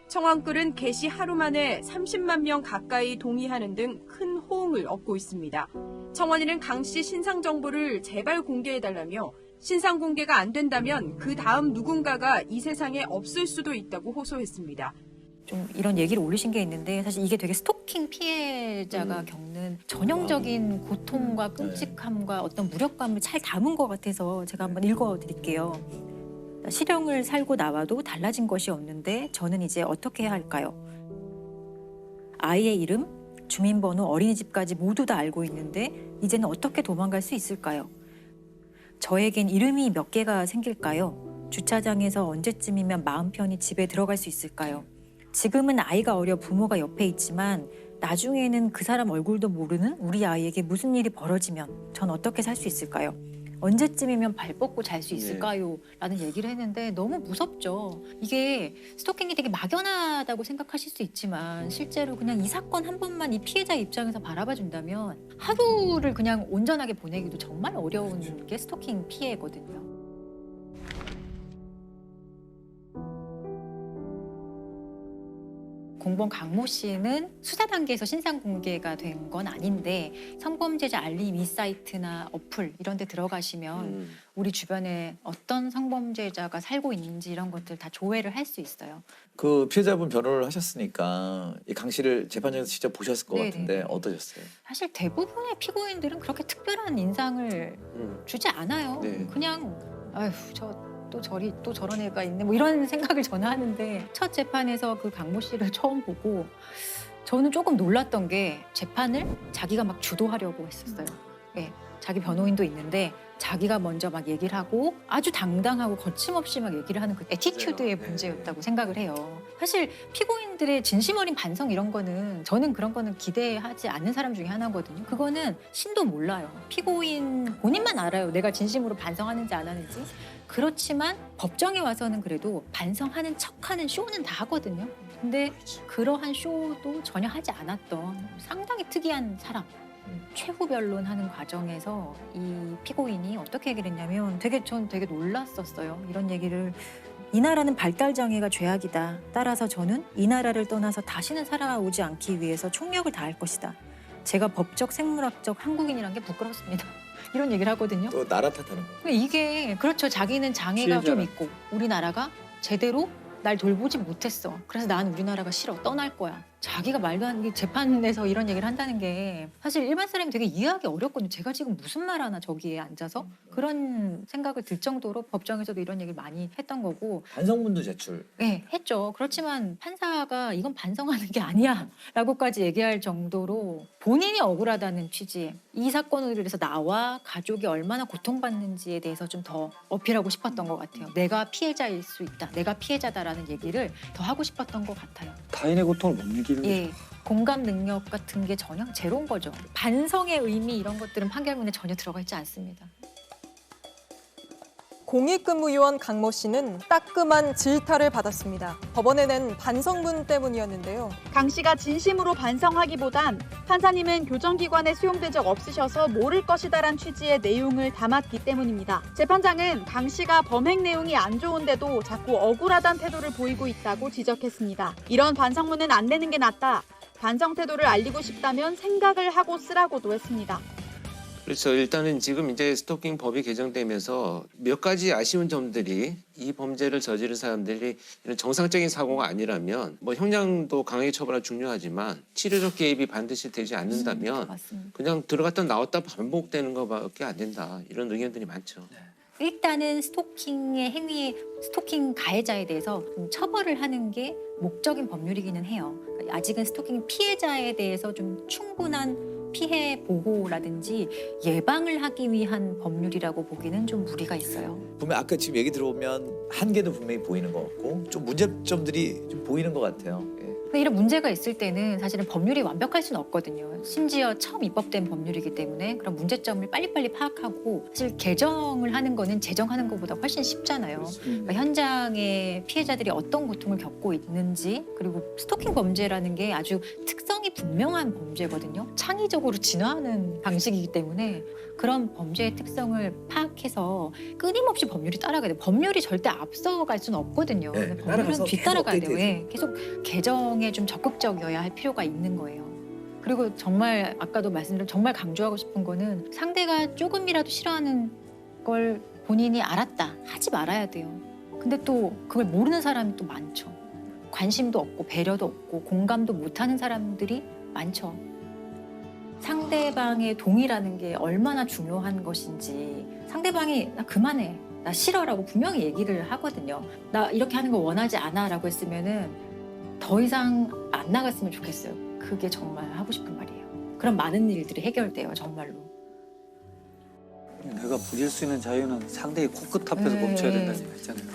청원글은 개시 하루 만에 30만 명 가까이 동의하는 등 큰 호응을 얻고 있습니다. 청원인은 강 씨 신상 정보를 제발 공개해달라며 신상 공개가 안 된다면 그 다음 누군가가 이 세상에 없을 수도 있다고 호소했습니다. 좀 이런 얘기를 올리신 게 있는데 사실 이게 되게 스토킹 피해자가 겪는 전형적인 고통과 끔찍함과 어떤 무력감을 잘 담은 것 같아서 제가 한번 읽어드릴게요. 실형을 살고 나와도 달라진 것이 없는데 저는 이제 어떻게 해야 할까요? 아이의 이름, 주민번호, 어린이집까지 모두 다 알고 있는데 이제는 어떻게 도망갈 수 있을까요? 저에겐 이름이 몇 개가 생길까요? 주차장에서 언제쯤이면 마음 편히 집에 들어갈 수 있을까요? 지금은 아이가 어려 부모가 옆에 있지만 나중에는 그 사람 얼굴도 모르는 우리 아이에게 무슨 일이 벌어지면 전 어떻게 살 수 있을까요? 언제쯤이면 발 뻗고 잘 수 있을까요? 라는 얘기를 했는데 너무 무섭죠. 이게 스토킹이 되게 막연하다고 생각하실 수 있지만 실제로 그냥 이 사건 한 번만 이 피해자 입장에서 바라봐 준다면 하루를 그냥 온전하게 보내기도 정말 어려운 게 스토킹 피해거든요. 공범 강모 씨는 수사 단계에서 신상 공개가 된 건 아닌데 성범죄자 알림 이 사이트나 어플 이런 데 들어가시면 우리 주변에 어떤 성범죄자가 살고 있는지 이런 것들 다 조회를 할 수 있어요. 그 피해자분 변호를 하셨으니까 이 강 씨를 재판장에서 직접 보셨을 것 네네. 같은데 어떠셨어요? 사실 대부분의 피고인들은 그렇게 특별한 인상을 주지 않아요. 네. 그냥 아휴 또 저런 애가 있네 뭐 이런 생각을 저는 하는데 첫 재판에서 그 강모 씨를 처음 보고 저는 조금 놀랐던 게 재판을 자기가 막 주도하려고 했었어요. 네, 자기 변호인도 있는데 자기가 먼저 막 얘기를 하고 아주 당당하고 거침없이 막 얘기를 하는 그 애티튜드의 문제였다고 생각을 해요. 사실 피고인들의 진심 어린 반성 이런 거는 저는 그런 거는 기대하지 않는 사람 중에 하나거든요. 그거는 신도 몰라요. 피고인 본인만 알아요. 내가 진심으로 반성하는지 안 하는지. 그렇지만 법정에 와서는 그래도 반성하는 척하는 쇼는 다 하거든요. 근데 그러한 쇼도 전혀 하지 않았던 상당히 특이한 사람. 최후 변론하는 과정에서 이 피고인이 어떻게 얘기를 했냐면 전 되게 놀랐었어요. 이런 얘기를 이 나라는 발달 장애가 죄악이다. 따라서 저는 이 나라를 떠나서 다시는 살아오지 않기 위해서 총력을 다할 것이다. 제가 법적 생물학적 한국인이란 게 부끄럽습니다. 이런 얘기를 하거든요. 또 나라 탓하는 거. 이게 그렇죠. 자기는 장애가 좀 피해자라. 있고 우리나라가 제대로 날 돌보지 못했어. 그래서 난 우리나라가 싫어. 떠날 거야. 자기가 말도 안 돼. 재판에서 이런 얘기를 한다는 게 사실 일반 사람이 되게 이해하기 어렵거든요. 제가 지금 무슨 말 하나 저기에 앉아서 그런 생각을 들 정도로 법정에서도 이런 얘기를 많이 했던 거고. 반성문도 제출. 네, 했죠. 그렇지만 판사가 이건 반성하는 게 아니야 라고까지 얘기할 정도로 본인이 억울하다는 취지에 이 사건으로 인해서 나와 가족이 얼마나 고통받는지에 대해서 좀 더 어필하고 싶었던 것 같아요. 내가 피해자일 수 있다. 내가 피해자다라는 얘기를 더 하고 싶었던 것 같아요. 타인의 고통을 못 느끼는 예, 공감 능력 같은 게 전혀 제로인 거죠. 반성의 의미 이런 것들은 판결문에 전혀 들어가 있지 않습니다. 공익근무요원 강모 씨는 따끔한 질타를 받았습니다. 법원에 낸 반성문 때문이었는데요. 강 씨가 진심으로 반성하기보단 판사님은 교정기관에 수용된 적 없으셔서 모를 것이다란 취지의 내용을 담았기 때문입니다. 재판장은 강 씨가 범행 내용이 안 좋은데도 자꾸 억울하다는 태도를 보이고 있다고 지적했습니다. 이런 반성문은 안 내는 게 낫다. 반성 태도를 알리고 싶다면 생각을 하고 쓰라고도 했습니다. 그렇죠. 일단은 지금 이제 스토킹 법이 개정되면서 몇 가지 아쉬운 점들이 이 범죄를 저지른 사람들이 이런 정상적인 사고가 아니라면 뭐 형량도 강하게 처벌하기 중요하지만 치료적 개입이 반드시 되지 않는다면 그냥 들어갔다 나왔다 반복되는 것밖에 안 된다. 이런 의견들이 많죠. 일단은 스토킹의 행위에 스토킹 가해자에 대해서 좀 처벌을 하는 게 목적인 법률이기는 해요. 아직은 스토킹 피해자에 대해서 좀 충분한 피해 보호라든지 예방을 하기 위한 법률이라고 보기는 좀 무리가 있어요. 분명 아까 지금 얘기 들어보면 한계도 분명히 보이는 것 같고 좀 문제점들이 좀 보이는 것 같아요. 예. 이런 문제가 있을 때는 사실은 법률이 완벽할 수는 없거든요. 심지어 처음 입법된 법률이기 때문에 그런 문제점을 빨리빨리 파악하고 사실 개정을 하는 거는 제정하는 것보다 훨씬 쉽잖아요. 그러니까 현장에 피해자들이 어떤 고통을 겪고 있는지 그리고 스토킹 범죄라는 게 아주 특성이 분명한 범죄거든요. 창의적으로 진화하는 방식이기 때문에 그런 범죄의 특성을 파악해서 끊임없이 법률이 따라가야 돼요. 법률이 절대 앞서갈 수는 없거든요. 네, 법률은 뒤따라가야 돼요. 계속 예, 계속 개정에 좀 적극적이어야 할 필요가 있는 거예요. 그리고 정말 아까도 말씀드린 정말 강조하고 싶은 거는 상대가 조금이라도 싫어하는 걸 본인이 알았다. 하지 말아야 돼요. 근데 또 그걸 모르는 사람이 또 많죠. 관심도 없고 배려도 없고 공감도 못하는 사람들이 많죠. 상대방의 동의라는 게 얼마나 중요한 것인지 상대방이 나 그만해, 나 싫어라고 분명히 얘기를 하거든요. 나 이렇게 하는 거 원하지 않아 라고 했으면은 더 이상 안 나갔으면 좋겠어요. 그게 정말 하고 싶은 말이에요. 그럼 많은 일들이 해결돼요, 정말로. 내가 부릴 수 있는 자유는 상대의 코끝 앞에서 멈춰야 된다는 얘기가 있잖아요.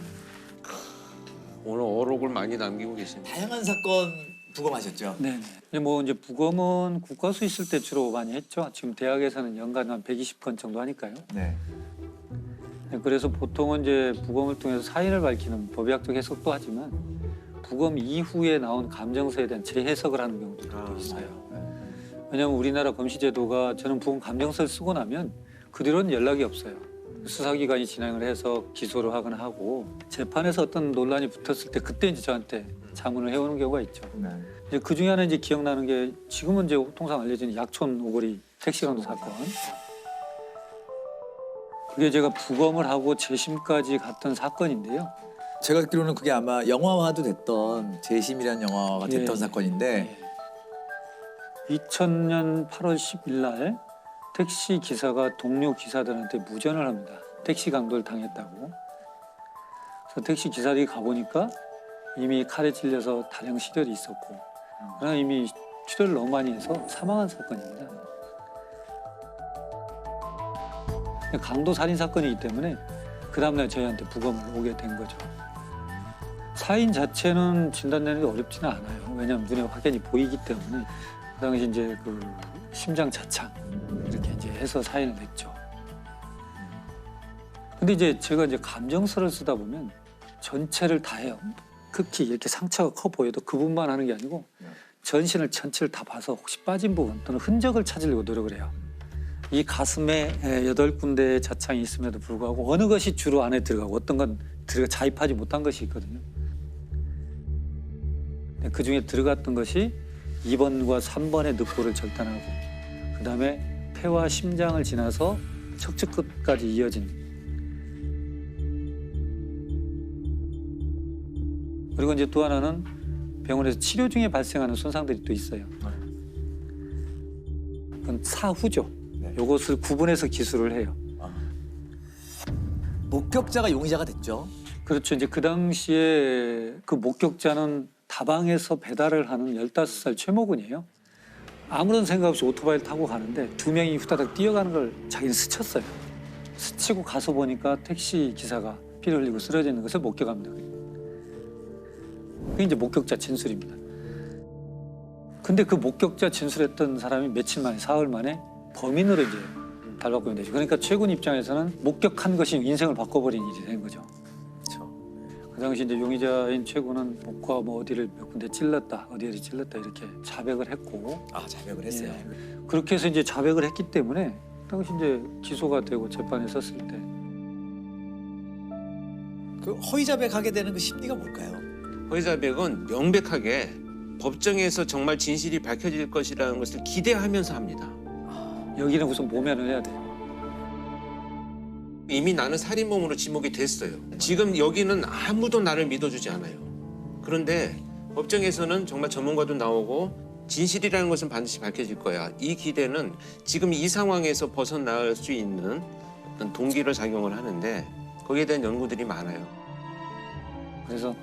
오늘 어록을 많이 남기고 계십니다. 다양한 사건 부검하셨죠? 네. 이제 부검은 국과수 있을 때 주로 많이 했죠. 지금 대학에서는 연간 한 120건 정도 하니까요. 네. 그래서 보통은 이제 부검을 통해서 사인을 밝히는 법의학적 해석도 하지만 부검 이후에 나온 감정서에 대한 재해석을 하는 경우도 있어요. 왜냐하면 우리나라 검시제도가 저는 부검 감정서를 쓰고 나면 그 뒤로는 연락이 없어요. 수사기관이 진행을 해서 기소를 하거나 하고 재판에서 어떤 논란이 붙었을 때 그때 이제 저한테 자문을 해오는 경우가 있죠. 이제 그 중에 하나 이제 기억나는 게 지금은 이제 통상 알려진 약촌 오거리 택시강도 사건. 그게 제가 부검을 하고 재심까지 갔던 사건인데요. 제가 듣기로는 그게 아마 영화화도 됐던 재심이라는 영화가 됐던 사건인데 2000년 8월 10일 날 택시 기사가 동료 기사들한테 무전을 합니다. 택시 강도를 당했다고. 그래서 택시 기사들이 가보니까 이미 칼에 찔려서 다량 실혈이 있었고 그러나 이미 출혈을 너무 많이 해서 사망한 사건입니다. 강도 살인 사건이기 때문에 그 다음날 저희한테 부검을 오게 된 거죠. 사인 자체는 진단내는 게 어렵지는 않아요. 왜냐하면 눈에 확연히 보이기 때문에 그 당시 이제 그 심장 자창 이렇게 이제 해서 사인을 냈죠. 근데 이제 제가 이제 감정서를 쓰다 보면 전체를 다 해요. 극히 이렇게 상처가 커 보여도 그 부분만 하는 게 아니고 전신을 전체를 다 봐서 혹시 빠진 부분 또는 흔적을 찾으려고 노력을 해요. 이 가슴에 8군데의 자창이 있음에도 불구하고 어느 것이 주로 안에 들어가고 어떤 건 자입하지 못한 것이 있거든요. 그 중에 들어갔던 것이 2번과 3번의 늑골을 절단하고 그다음에 폐와 심장을 지나서 척추 끝까지 이어진 그리고 이제 또 하나는 병원에서 치료 중에 발생하는 손상들이 또 있어요. 그건 사후죠. 이것을 구분해서 기술을 해요. 목격자가 용의자가 됐죠. 그렇죠. 이제 그 당시에 그 목격자는 다방에서 배달을 하는 15살 최모군이에요. 아무런 생각 없이 오토바이를 타고 가는데 2명이 후다닥 뛰어가는 걸 자기는 스쳤어요. 스치고 가서 보니까 택시 기사가 피를 흘리고 쓰러져 있는 것을 목격합니다. 그게 이제 목격자 진술입니다. 근데 그 목격자 진술했던 사람이 며칠 만에, 사흘 만에 범인으로 이제 발바꾸면 되죠. 그러니까 최군 입장에서는 목격한 것이 인생을 바꿔버린 일이 된 거죠. 그 당시 이제 용의자인 최군은 목과 뭐 어디를 몇 군데 찔렀다, 어디를 찔렀다 이렇게 자백을 했고. 아, 자백을 했어요. 예. 그렇게 해서 이제 자백을 했기 때문에 당시 이제 기소가 되고 재판에 섰을 때. 그 허위 자백하게 되는 그 심리가 뭘까요? 허위 자백은 명백하게 법정에서 정말 진실이 밝혀질 것이라는 것을 기대하면서 합니다. 여기는 우선 모면을 해야 돼요. 이미 나는 살인범으로 지목이 됐어요. 지금 여기는 아무도 나를 믿어주지 않아요. 그런데 법정에서는 정말 전문가도 나오고 진실이라는 것은 반드시 밝혀질 거야. 이 기대는 지금 이 상황에서 벗어날 수 있는 어떤 동기를 작용을 하는데 거기에 대한 연구들이 많아요. 그래서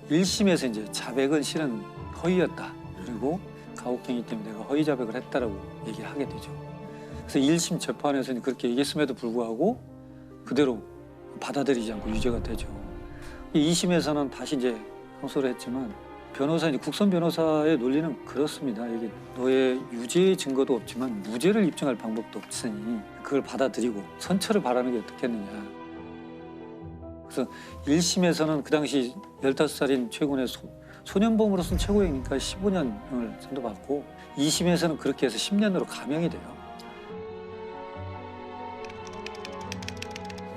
1심에서 이제 자백은 실은 허위였다. 그리고 가혹행위 때문에 내가 허위 자백을 했다라고 얘기를 하게 되죠. 그래서 1심 재판에서는 그렇게 얘기했음에도 불구하고 그대로 받아들이지 않고 유죄가 되죠. 2심에서는 다시 이제 항소를 했지만 변호사, 국선 변호사의 논리는 그렇습니다. 이게 너의 유죄의 증거도 없지만 무죄를 입증할 방법도 없으니 그걸 받아들이고 선처를 바라는 게 어떻겠느냐. 그래서 1심에서는 그 당시 15살인 최군의 소년범으로서는 최고형이니까 15년을 선고받고 2심에서는 그렇게 해서 10년으로 감형이 돼요.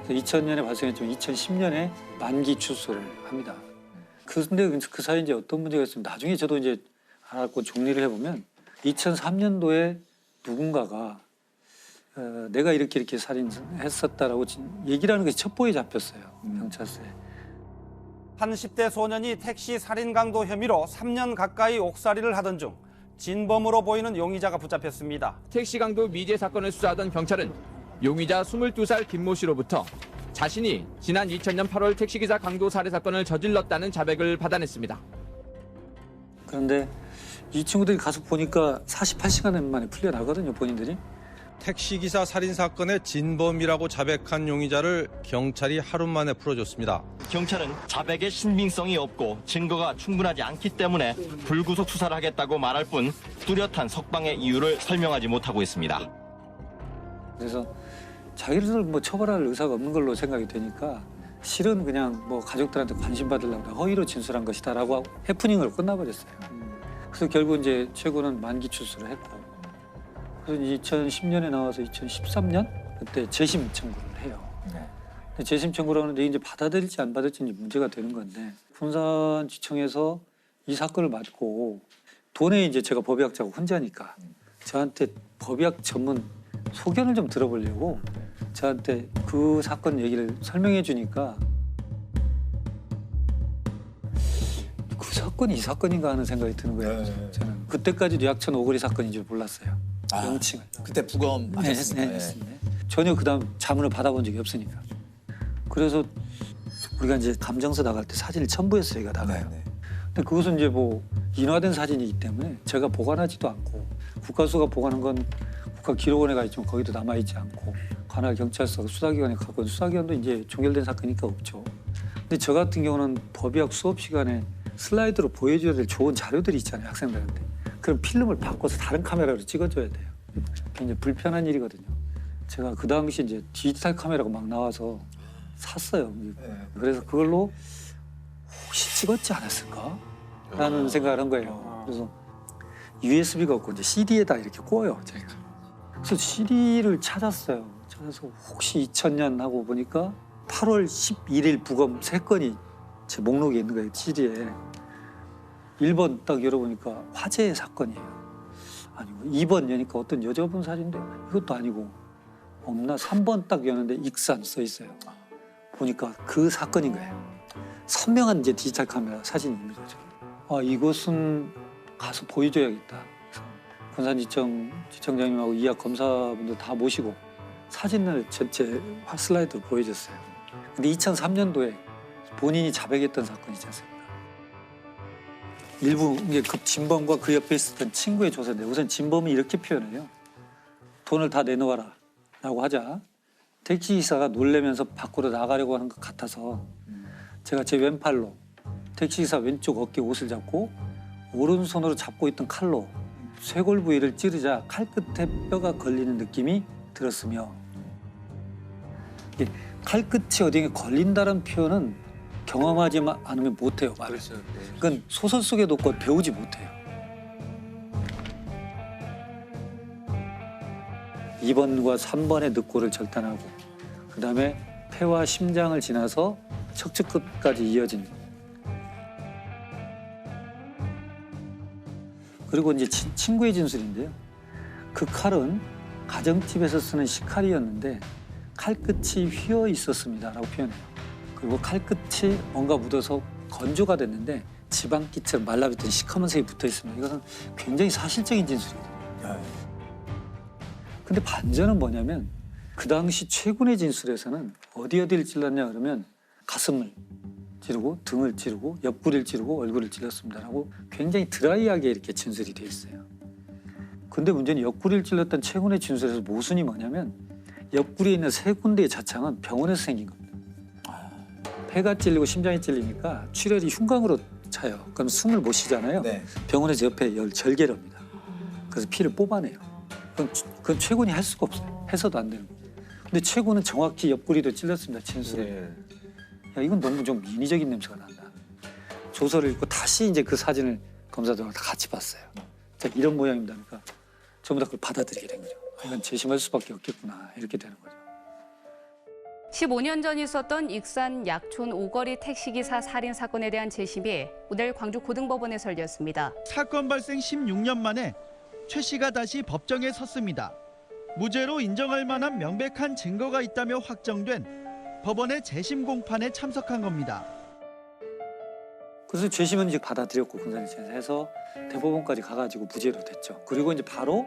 2000년에 발생했지만 2010년에 만기 출소를 합니다. 그런데 그 사이에 이제 어떤 문제가 있으면 나중에 저도 이제 알았고 정리를 해보면 2003년도에 누군가가 내가 이렇게 살인했었다라고 얘기를 하는 것이 첩보에 잡혔어요. 경찰서에. 한 10대 소년이 택시 살인 강도 혐의로 3년 가까이 옥살이를 하던 중 진범으로 보이는 용의자가 붙잡혔습니다. 택시 강도 미제 사건을 수사하던 경찰은 용의자 22살 김모 씨로부터 자신이 지난 2000년 8월 택시기사 강도 살해 사건을 저질렀다는 자백을 받아냈습니다. 그런데 이 친구들이 가서 보니까 48시간 만에 풀려나거든요, 본인들이. 택시기사 살인 사건의 진범이라고 자백한 용의자를 경찰이 하루 만에 풀어줬습니다. 경찰은 자백의 신빙성이 없고 증거가 충분하지 않기 때문에 불구속 수사를 하겠다고 말할 뿐 뚜렷한 석방의 이유를 설명하지 못하고 있습니다. 그래서 자기를 뭐 처벌할 의사가 없는 걸로 생각이 되니까 실은 그냥 뭐 가족들한테 관심 받으려고 허위로 진술한 것이다라고 해프닝으로 끝나버렸어요. 그래서 결국 이제 최고는 만기 출소를 했고, 그래서 2010년에 나와서 2013년 그때 재심 청구를 해요. 근데 재심 청구를 하는데 이제 받아들일지 안 받을지 문제가 되는 건데, 군산지청에서 이 사건을 맡고 돈에 이제 제가 법의학자고 혼자니까 저한테 법의학 전문 소견을 좀 들어보려고 저한테 그 사건 얘기를 설명해 주니까 그 사건이 이 사건인가 하는 생각이 드는 거예요. 저는 그때까지도 약천 오거리 사건인 줄 몰랐어요. 명칭을. 그때 부검하셨으니까. 했습니다. 전혀 그다음 자문을 받아본 적이 없으니까. 그래서 우리가 이제 감정서 나갈 때 사진을 첨부해서 저희가 나가요. 근데 그것은 이제 뭐 인화된 사진이기 때문에 제가 보관하지도 않고, 국가수가 보관한 건 국가기록원에 가 있지만 거기도 남아있지 않고, 관할 경찰서 수사기관에 가고, 수사기관도 이제 종결된 사건이니까 없죠. 근데 저 같은 경우는 법의학 수업 시간에 슬라이드로 보여줘야 될 좋은 자료들이 있잖아요, 학생들한테. 그럼 필름을 바꿔서 다른 카메라로 찍어줘야 돼요. 굉장히 불편한 일이거든요. 제가 그 당시 이제 디지털 카메라가 막 나와서 샀어요. 그래서 그걸로 혹시 찍었지 않았을까? 라는 생각을 한 거예요. 그래서 USB가 없고 이제 CD에다 이렇게 꽂아요, 제가. 그래서 CD를 찾았어요. 찾아서 혹시 2000년 하고 보니까 8월 11일 부검 3건이 제 목록에 있는 거예요, CD에. 1번 딱 열어보니까 화재의 사건이에요. 아니고 2번 여니까 어떤 여자분 사진인데 이것도 아니고 없나? 3번 딱 여는데 익산 써 있어요. 보니까 그 사건인 거예요. 선명한 이제 디지털 카메라 사진이 있는 거죠. 아, 이것은 가서 보여줘야겠다. 군산지청 지청장님하고 이학 검사분들 다 모시고 사진을 전체 슬라이드로 보여줬어요. 근데 2003년도에 본인이 자백했던 사건이지 않습니까? 일부 이게 그 진범과 그 옆에 있었던 친구의 조사인데, 우선 진범이 이렇게 표현해요. 돈을 다 내놓아라 라고 하자 택시기사가 놀래면서 밖으로 나가려고 하는 것 같아서 제가 제 왼팔로 택시기사 왼쪽 어깨 옷을 잡고 오른손으로 잡고 있던 칼로 쇄골 부위를 찌르자 칼끝에 뼈가 걸리는 느낌이 들었으며, 칼끝이 어디에 걸린다는 표현은 경험하지 않으면 못해요, 말을. 그건 소설 속에도 없고 배우지 못해요. 2번과 3번의 늑골을 절단하고 그다음에 폐와 심장을 지나서 척추끝까지 이어진, 그리고 이제 친구의 진술인데요. 그 칼은 가정집에서 쓰는 식칼이었는데 칼끝이 휘어 있었습니다라고 표현해요. 그리고 칼끝이 뭔가 묻어서 건조가 됐는데 지방기처럼 말라붙은 시커먼색이 붙어 있습니다. 이것은 굉장히 사실적인 진술이거든요. 근데 반전은 뭐냐면 그 당시 최군의 진술에서는 어디를 찔렀냐 그러면 가슴을 찌르고 등을 찌르고 옆구리를 찌르고 얼굴을 찔렀습니다라고 굉장히 드라이하게 이렇게 진술이 돼 있어요. 근데 문제는 옆구리를 찔렀던 최군의 진술에서 모순이 뭐냐면 옆구리에 있는 3군데의 자창은 병원에서 생긴 겁니다. 폐가 찔리고 심장이 찔리니까 출혈이 흉곽으로 차요. 그럼 숨을 못 쉬잖아요. 병원에서 옆에 절개를 합니다. 그래서 피를 뽑아내요. 그건 최군이 할 수가 없어요. 해서도 안 되는 거예요. 근데 최군은 정확히 옆구리도 찔렀습니다, 진술에. 야, 이건 너무 좀 인위적인 냄새가 난다. 조서를 읽고 다시 이제 그 사진을 검사들과 같이 봤어요. 자, 이런 모양입니다. 그러니까 전부 다 그걸 받아들이게 된 거죠. 이건 재심할 수밖에 없겠구나, 이렇게 되는 거죠. 15년 전 있었던 익산 약촌 오거리 택시기사 살인 사건에 대한 재심이 오늘 광주 고등법원에서 열렸습니다. 사건 발생 16년 만에 최 씨가 다시 법정에 섰습니다. 무죄로 인정할 만한 명백한 증거가 있다며 확정된 법원의 재심 공판에 참석한 겁니다. 그래서 재심은 이제 받아들였고 군산지청에서 해서 대법원까지 가가지고 무죄로 됐죠. 그리고 이제 바로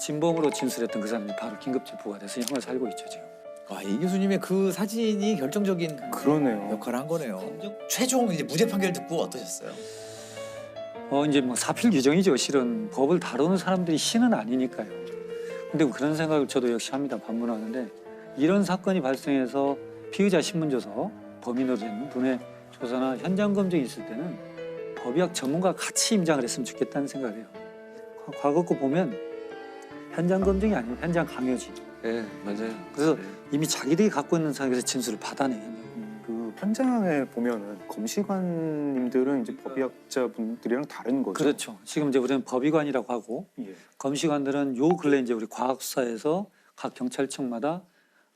진범으로 진술했던 그 사람이 바로 긴급체포가 돼서 형을 살고 있죠, 지금. 아, 이 교수님의 그 사진이 결정적인 역할을 한 거네요. 최종 이제 무죄 판결 듣고 어떠셨어요? 이제 뭐 사필 규정이죠. 실은 법을 다루는 사람들이 신은 아니니까요. 근데 그런 생각을 저도 역시 합니다. 반문하는데 이런 사건이 발생해서 피의자 신문 줘서 범인으로 된 분의 조사나 현장 검증이 있을 때는 법의학 전문가가 같이 임장을 했으면 좋겠다는 생각을 해요. 과거 거 보면 현장 검증이 아니고 현장 강요지. 네, 맞아요. 그래서 이미 자기들이 갖고 있는 상황에서 진술을 받아내. 그 현장에 보면은 검시관님들은 이제 법의학자분들이랑 다른 거죠. 그렇죠. 지금 이제 우리는 법의관이라고 하고 예. 검시관들은 요 근래 이제 우리 과학수사에서 각 경찰청마다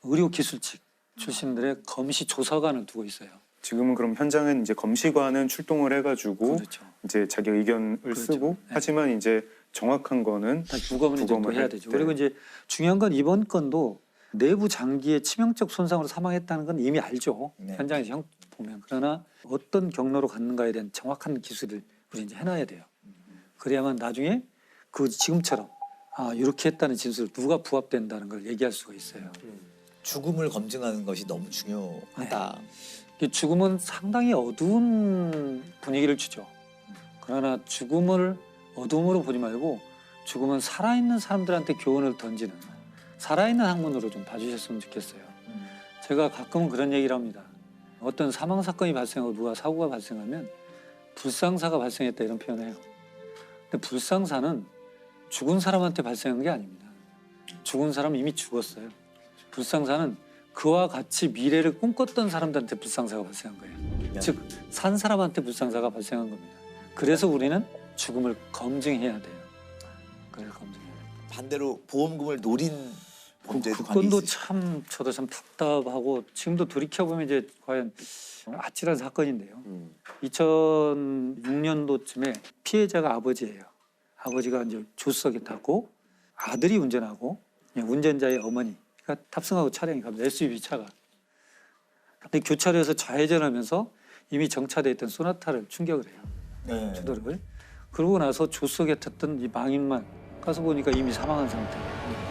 의료기술직 출신들의 검시 조사관을 두고 있어요. 지금은 그럼 현장은 이제 검시관은 출동을 해가지고 그렇죠. 이제 자기 의견을 그렇죠. 쓰고 하지만 이제 정확한 거는 부검을 이제 또 해야 되죠. 그리고 이제 중요한 건 이번 건도 내부 장기의 치명적 손상으로 사망했다는 건 이미 알죠. 현장에서 보면. 그러나 어떤 경로로 갔는가에 대한 정확한 기술을 우리 이제 해놔야 돼요. 그래야만 나중에 그 지금처럼 이렇게 했다는 진술을 누가 부합된다는 걸 얘기할 수가 있어요. 죽음을 검증하는 것이 너무 중요하다. 죽음은 상당히 어두운 분위기를 주죠. 그러나 죽음을 어둠으로 보지 말고 죽음은 살아있는 사람들한테 교훈을 던지는 살아있는 학문으로 좀 봐주셨으면 좋겠어요. 제가 가끔은 그런 얘기를 합니다. 어떤 사망 사건이 발생하고 누가 사고가 발생하면 불상사가 발생했다 이런 표현을 해요. 근데 불상사는 죽은 사람한테 발생한 게 아닙니다. 죽은 사람은 이미 죽었어요. 불상사는 그와 같이 미래를 꿈꿨던 사람들한테 불상사가 발생한 거예요. 즉, 산 사람한테 불상사가 발생한 겁니다. 그래서 우리는 죽음을 검증해야 돼요. 그래서 검증해야 돼요. 반대로 보험금을 노린 범죄도 그건도 참 저도 참 답답하고 지금도 돌이켜보면 이제 과연 아찔한 사건인데요. 2006년도쯤에 피해자가 아버지예요. 아버지가 이제 조수석에 탔고 아들이 운전하고 운전자의 어머니가 탑승하고 차량이 갑니다. SUV 차가. 근데 교차로에서 좌회전하면서 이미 정차돼 있던 소나타를 충격을 해요. 추돌을. 그러고 나서 조수석에 탔던 이 망인만 가서 보니까 이미 사망한 상태예요.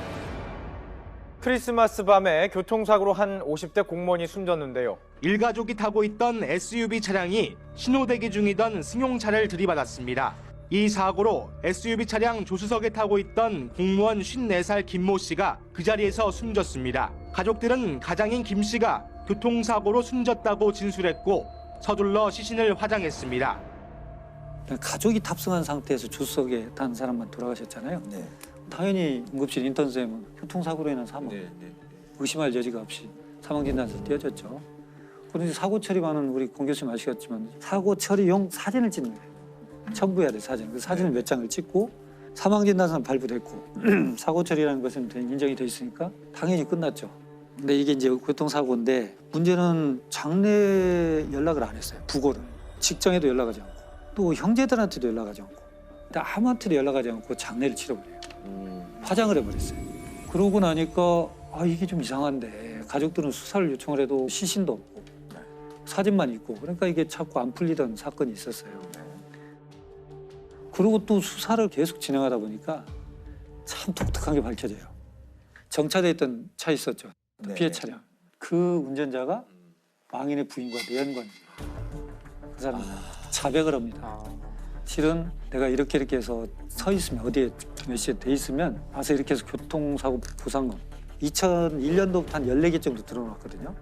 크리스마스 밤에 교통사고로 한 50대 공무원이 숨졌는데요. 일가족이 타고 있던 SUV 차량이 신호대기 중이던 승용차를 들이받았습니다. 이 사고로 SUV 차량 조수석에 타고 있던 공무원 54살 김모 씨가 그 자리에서 숨졌습니다. 가족들은 가장인 김 씨가 교통사고로 숨졌다고 진술했고 서둘러 시신을 화장했습니다. 가족이 탑승한 상태에서 조수석에 탄 사람만 돌아가셨잖아요. 당연히 응급실 인턴쌤은 교통사고로 인한 사망, 의심할 여지가 없이 사망진단서 띄어졌죠. 그런데 사고 처리반은 우리 공 교수님 아시겠지만 사고 처리용 사진을 찍는 거예요. 첨부해야 돼 사진. 그 사진을 몇 장을 찍고 사망진단서는 발부됐고 사고 처리라는 것은 인정이 돼 있으니까 당연히 끝났죠. 근데 이게 이제 교통사고인데 문제는 장례 연락을 안 했어요. 부고를. 직장에도 연락하지 않고 또 형제들한테도 연락하지 않고 아무한테도 연락하지 않고 장례를 치러버려요. 화장을 해버렸어요. 그러고 나니까 이게 좀 이상한데 가족들은 수사를 요청을 해도 시신도 없고 사진만 있고 그러니까 이게 자꾸 안 풀리던 사건이 있었어요. 그리고 또 수사를 계속 진행하다 보니까 참 독특한 게 밝혀져요. 정차돼 있던 차 있었죠. 피해 차량. 그 운전자가 망인의 부인과 내연관입니다. 그 사람 자백을 합니다. 실은 내가 이렇게 해서 서 있으면 어디에 몇 시에 돼 있으면 와서 이렇게 해서 교통사고 보상금 2001년도부터 한 14개 정도 들어놨거든요.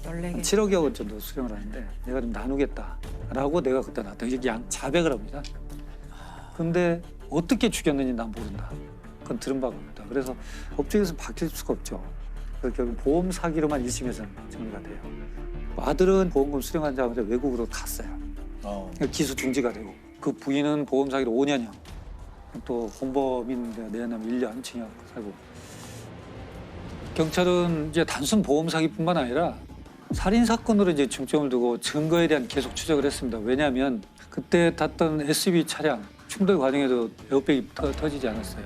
14개. 7억여 원 정도 수령을 하는데 내가 좀 나누겠다라고 내가 그때 나왔다. 이렇게 자백을 합니다. 근데 어떻게 죽였는지 난 모른다. 그건 들은 바가 없다. 그래서 법정에서 밝힐 수가 없죠. 그래서 결국 보험 사기로만 1심에서는 정리가 돼요. 아들은 보험금 수령하자마자 외국으로 갔어요. 그러니까 기소 중지가 되고 그 부인은 보험 사기로 5년형 또 공범인 내연하면 1년 징역 살고 경찰은 이제 단순 보험 사기뿐만 아니라 살인 사건으로 이제 중점을 두고 증거에 대한 계속 추적을 했습니다. 왜냐하면 그때 탔던 SUV 차량 충돌 과정에도 에어백이 터지지 않았어요.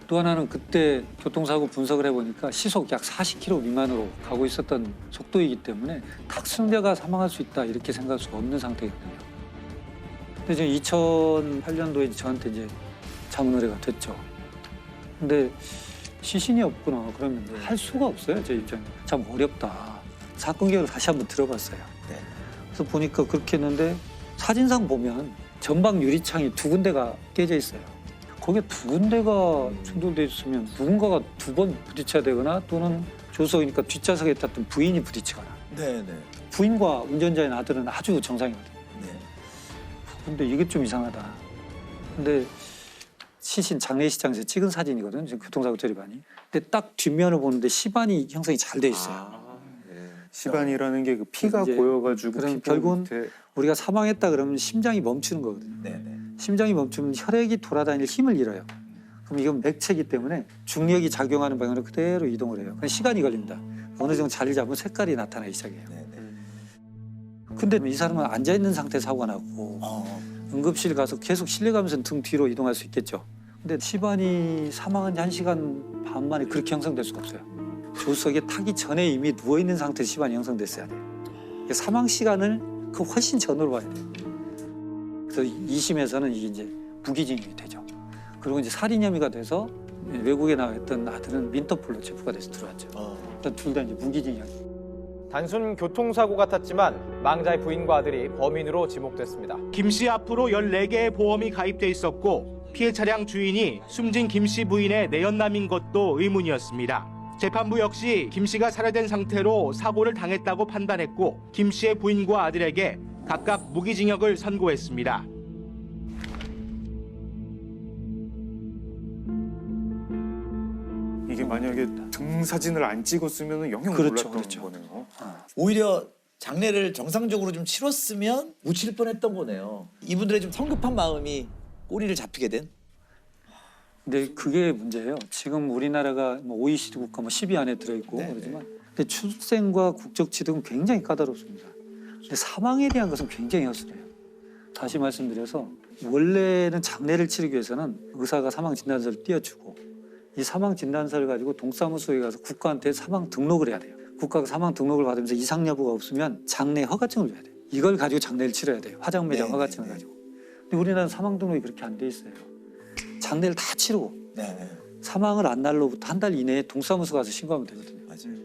또 하나는 그때 교통사고 분석을 해보니까 시속 약 40km 미만으로 가고 있었던 속도이기 때문에 탁승자가 사망할 수 있다 이렇게 생각할 수가 없는 상태거든요. 근데 지금 2008년도에 저한테 이제 자문 의뢰가 됐죠. 근데 시신이 없구나 그러면 할 수가 없어요. 제 입장에 참 어렵다. 사건 계획을 다시 한번 들어봤어요. 그래서 보니까 그렇게 했는데 사진상 보면 전방 유리창이 2군데가 깨져 있어요. 거기에 두 군데가 충돌돼 있으면 누군가가 두 번 부딪혀야 되거나 또는 조수석이니까 뒷좌석에 탔던 부인이 부딪히거나. 네네. 부인과 운전자의 아들은 아주 정상이거든요. 네. 근데 이게 좀 이상하다. 근데 시신 장례식장에서 찍은 사진이거든요. 지금 교통사고 처리반이. 근데 딱 뒷면을 보는데 시반이 형성이 잘 돼 있어요. 시반이라는 게 그 피가 이제 고여가지고 그럼 피부 결국은 밑에 우리가 사망했다 그러면 심장이 멈추는 거거든요. 네네. 심장이 멈추면 혈액이 돌아다닐 힘을 잃어요. 그럼 이건 맥체이기 때문에 중력이 작용하는 방향으로 그대로 이동을 해요. 그럼 시간이 걸립니다. 어느 정도 자리를 잡으면 색깔이 나타나기 시작해요. 근데 이 사람은 앉아있는 상태에 사고가 나고 응급실 가서 계속 실려가면서 등 뒤로 이동할 수 있겠죠. 근데 시반이 사망한 지 1시간 반 만에 그렇게 형성될 수가 없어요. 조수석에 타기 전에 이미 누워있는 상태에서 시반이 형성됐어야 돼요. 사망 시간을 그 훨씬 전으로 봐야 돼요. 그래서 2심에서는 이게 이제 무기징역이 되죠. 그리고 이제 살인 혐의가 돼서 외국에 나와 있던 아들은 민터폴로 체포가 돼서 들어왔죠. 일단 둘 다 이제 무기징역. 단순 교통사고 같았지만 망자의 부인과 아들이 범인으로 지목됐습니다. 김 씨 앞으로 14개의 보험이 가입돼 있었고 피해 차량 주인이 숨진 김 씨 부인의 내연남인 것도 의문이었습니다. 재판부 역시 김 씨가 살해된 상태로 사고를 당했다고 판단했고 김 씨의 부인과 아들에게 각각 무기징역을 선고했습니다. 이게 만약에 등 사진을 안 찍었으면 영영 그렇죠, 몰랐던 거네요. 오히려 장례를 정상적으로 좀 치렀으면 묻힐 뻔했던 거네요. 이분들의 좀 성급한 마음이 꼬리를 잡히게 된. 근데 그게 문제예요. 지금 우리나라가 뭐 OECD 국가 뭐 10위 안에 들어있고 그러지만 근데 출생과 국적 취득은 굉장히 까다롭습니다. 근데 사망에 대한 것은 굉장히 허술해요. 다시 말씀드려서 원래는 장례를 치르기 위해서는 의사가 사망 진단서를 띄워주고 이 사망 진단서를 가지고 동사무소에 가서 국가한테 사망 등록을 해야 돼요. 국가가 사망 등록을 받으면서 이상 여부가 없으면 장례 허가증을 줘야 돼요. 이걸 가지고 장례를 치러야 돼요. 화장 매장 허가증을 가지고. 근데 우리나라는 사망 등록이 그렇게 안 돼 있어요. 장례를 다 치르고 사망을 한 날로부터 한 달 이내에 동사무소 가서 신고하면 되거든요. 맞아요.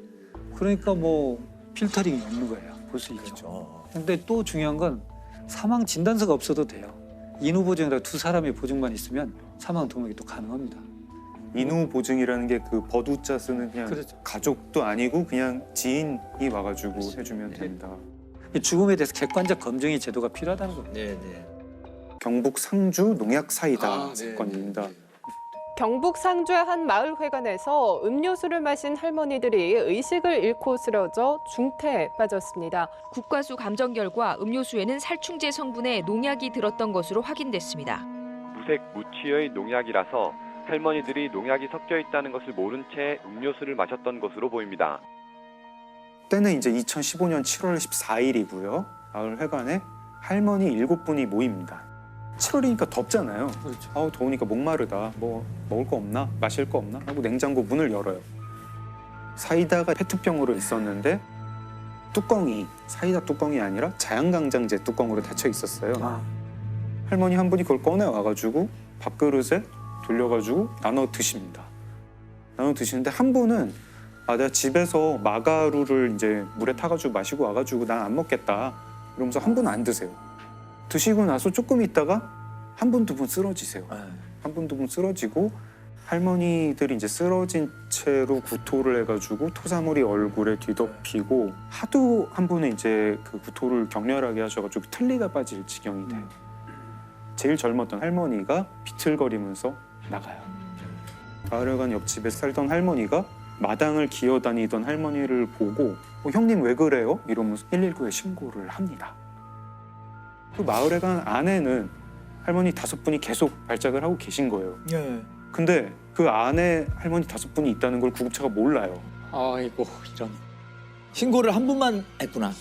그러니까 뭐 필터링이 없는 거예요. 볼 수 있죠. 근데 또 중요한 건 사망 진단서가 없어도 돼요. 인후 보증이라 두 사람의 보증만 있으면 사망 등록이 또 가능합니다. 인후 보증이라는 게 그 버두자 쓰는 그냥 가족도 아니고 그냥 지인이 와가지고 해주면 된다. 죽음에 대해서 객관적 검증의 제도가 필요하다는 거예요. 네네. 경북 상주 농약 사이다 사건입니다. 경북 상주의 한 마을 회관에서 음료수를 마신 할머니들이 의식을 잃고 쓰러져 중태에 빠졌습니다. 국과수 감정 결과 음료수에는 살충제 성분의 농약이 들었던 것으로 확인됐습니다. 무색 무취의 농약이라서 할머니들이 농약이 섞여 있다는 것을 모른 채 음료수를 마셨던 것으로 보입니다. 때는 이제 2015년 7월 14일이고요. 마을 회관에 할머니 7분이 모입니다. 7월이니까 덥잖아요. 아우 더우니까 목마르다. 뭐 먹을 거 없나? 마실 거 없나? 하고 냉장고 문을 열어요. 사이다가 페트병으로 있었는데 뚜껑이 사이다 뚜껑이 아니라 자양강장제 뚜껑으로 닫혀 있었어요. 할머니 한 분이 그걸 꺼내 와가지고 밥그릇에 돌려가지고 나눠 드십니다. 나눠 드시는데 한 분은 내가 집에서 마가루를 이제 물에 타가지고 마시고 와가지고 난 안 먹겠다. 이러면서 한 분은 안 드세요. 드시고 나서 조금 있다가 한 분, 두 분 쓰러지세요. 한 분, 두 분 쓰러지고 할머니들이 이제 쓰러진 채로 구토를 해가지고 토사물이 얼굴에 뒤덮이고 하도 한 분은 이제 그 구토를 격렬하게 하셔가지고 틀니가 빠질 지경이 돼요. 제일 젊었던 할머니가 비틀거리면서 나가요. 마을회관 옆집에 살던 할머니가 마당을 기어다니던 할머니를 보고 형님 왜 그래요? 이러면서 119에 신고를 합니다. 그 마을회관 안에는 할머니 5분이 계속 발작을 하고 계신 거예요. 근데 그 안에 할머니 5분이 있다는 걸 구급차가 몰라요. 아이고 이런. 신고를 한 분만 했구나.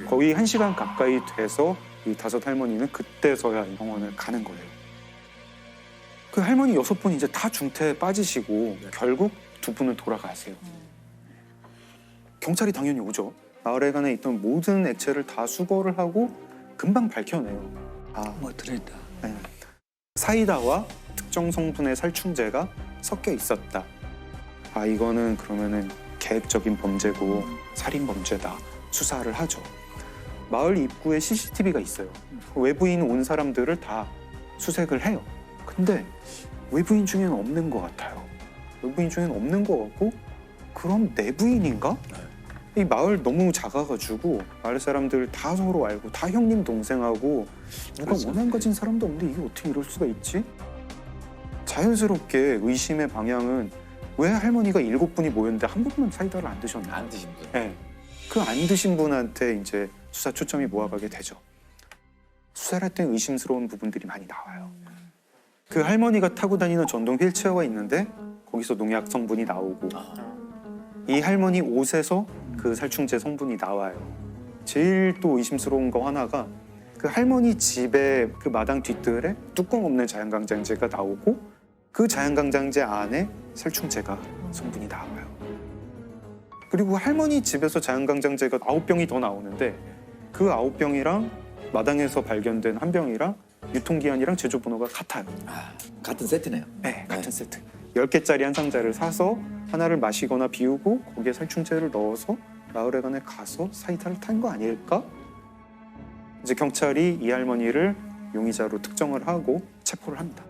거의 1시간 가까이 돼서 이 5 할머니는 그때서야 병원을 가는 거예요. 그 할머니 6분이 이제 다 중태에 빠지시고 결국 2분은 돌아가세요. 경찰이 당연히 오죠. 마을회관에 있던 모든 액체를 다 수거를 하고 금방 밝혀내요. 뭐 들어있다. 네. 사이다와 특정 성분의 살충제가 섞여 있었다. 이거는 그러면은 계획적인 범죄고 살인 범죄다. 수사를 하죠. 마을 입구에 CCTV가 있어요. 외부인 온 사람들을 다 수색을 해요. 근데 외부인 중에는 없는 것 같아요. 외부인 중에는 없는 것 같고 그럼 내부인인가? 이 마을 너무 작아가지고 마을 사람들 다 서로 알고 다 형님 동생하고 누가 원한 가진 사람도 없는데 이게 어떻게 이럴 수가 있지? 자연스럽게 의심의 방향은 왜 할머니가 7분이 모였는데 한 분만 사이다를 안 드셨나? 안 드신 분. 네. 그 안 드신 분한테 이제 수사 초점이 모아가게 되죠. 수사를 할 때 의심스러운 부분들이 많이 나와요. 그 할머니가 타고 다니는 전동 휠체어가 있는데 거기서 농약 성분이 나오고 이 할머니 옷에서 그 살충제 성분이 나와요. 제일 또 의심스러운 거 하나가 그 할머니 집에 그 마당 뒷뜰에 뚜껑 없는 자연강장제가 나오고 그 자연강장제 안에 살충제가 성분이 나와요. 그리고 할머니 집에서 자연강장제가 9병이 더 나오는데 그 9병이랑 마당에서 발견된 한 병이랑 유통기한이랑 제조번호가 같아요. 같은 세트네요. 네, 같은 세트. 10개짜리 한 상자를 사서 하나를 마시거나 비우고 거기에 살충제를 넣어서 마을회관에 가서 사이다를 탄 거 아닐까? 이제 경찰이 이 할머니를 용의자로 특정을 하고 체포를 합니다.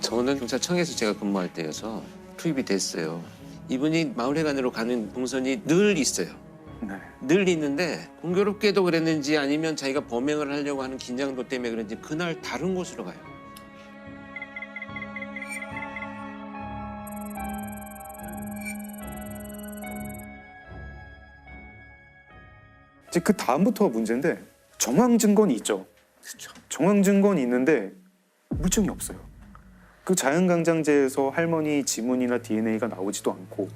저는 경찰청에서 제가 근무할 때여서 투입이 됐어요. 이분이 마을회관으로 가는 동선이 늘 있어요. 늘 있는데 공교롭게도 그랬는지 아니면 자기가 범행을 하려고 하는 긴장도 때문에 그런지 그날 다른 곳으로 가요. 이제 그 다음부터가 문제인데 정황 증거는 있죠. 정황 증거는 있는데 물증이 없어요. 그 자연강장제에서 할머니 지문이나 DNA가 나오지도 않고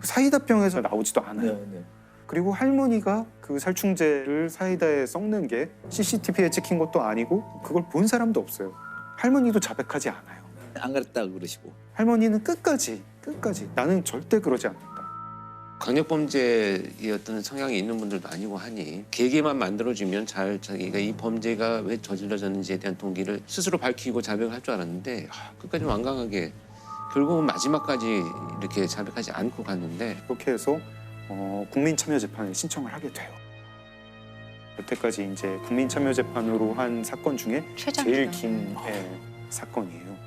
사이다병에서 나오지도 않아요. 그리고 할머니가 그 살충제를 사이다에 섞는 게 CCTV에 찍힌 것도 아니고 그걸 본 사람도 없어요. 할머니도 자백하지 않아요. 안 그랬다고 그러시고. 할머니는 끝까지 나는 절대 그러지 않는다. 강력범죄의 어떤 성향이 있는 분들도 아니고 하니 계기만 만들어주면 잘 자기가 이 범죄가 왜 저질러졌는지에 대한 동기를 스스로 밝히고 자백을 할 줄 알았는데 끝까지 완강하게 결국은 마지막까지 이렇게 자백하지 않고 갔는데 그렇게 해서 국민참여재판에 신청을 하게 돼요. 여태까지 이제 국민참여재판으로 한 사건 중에 제일 긴 사건이에요.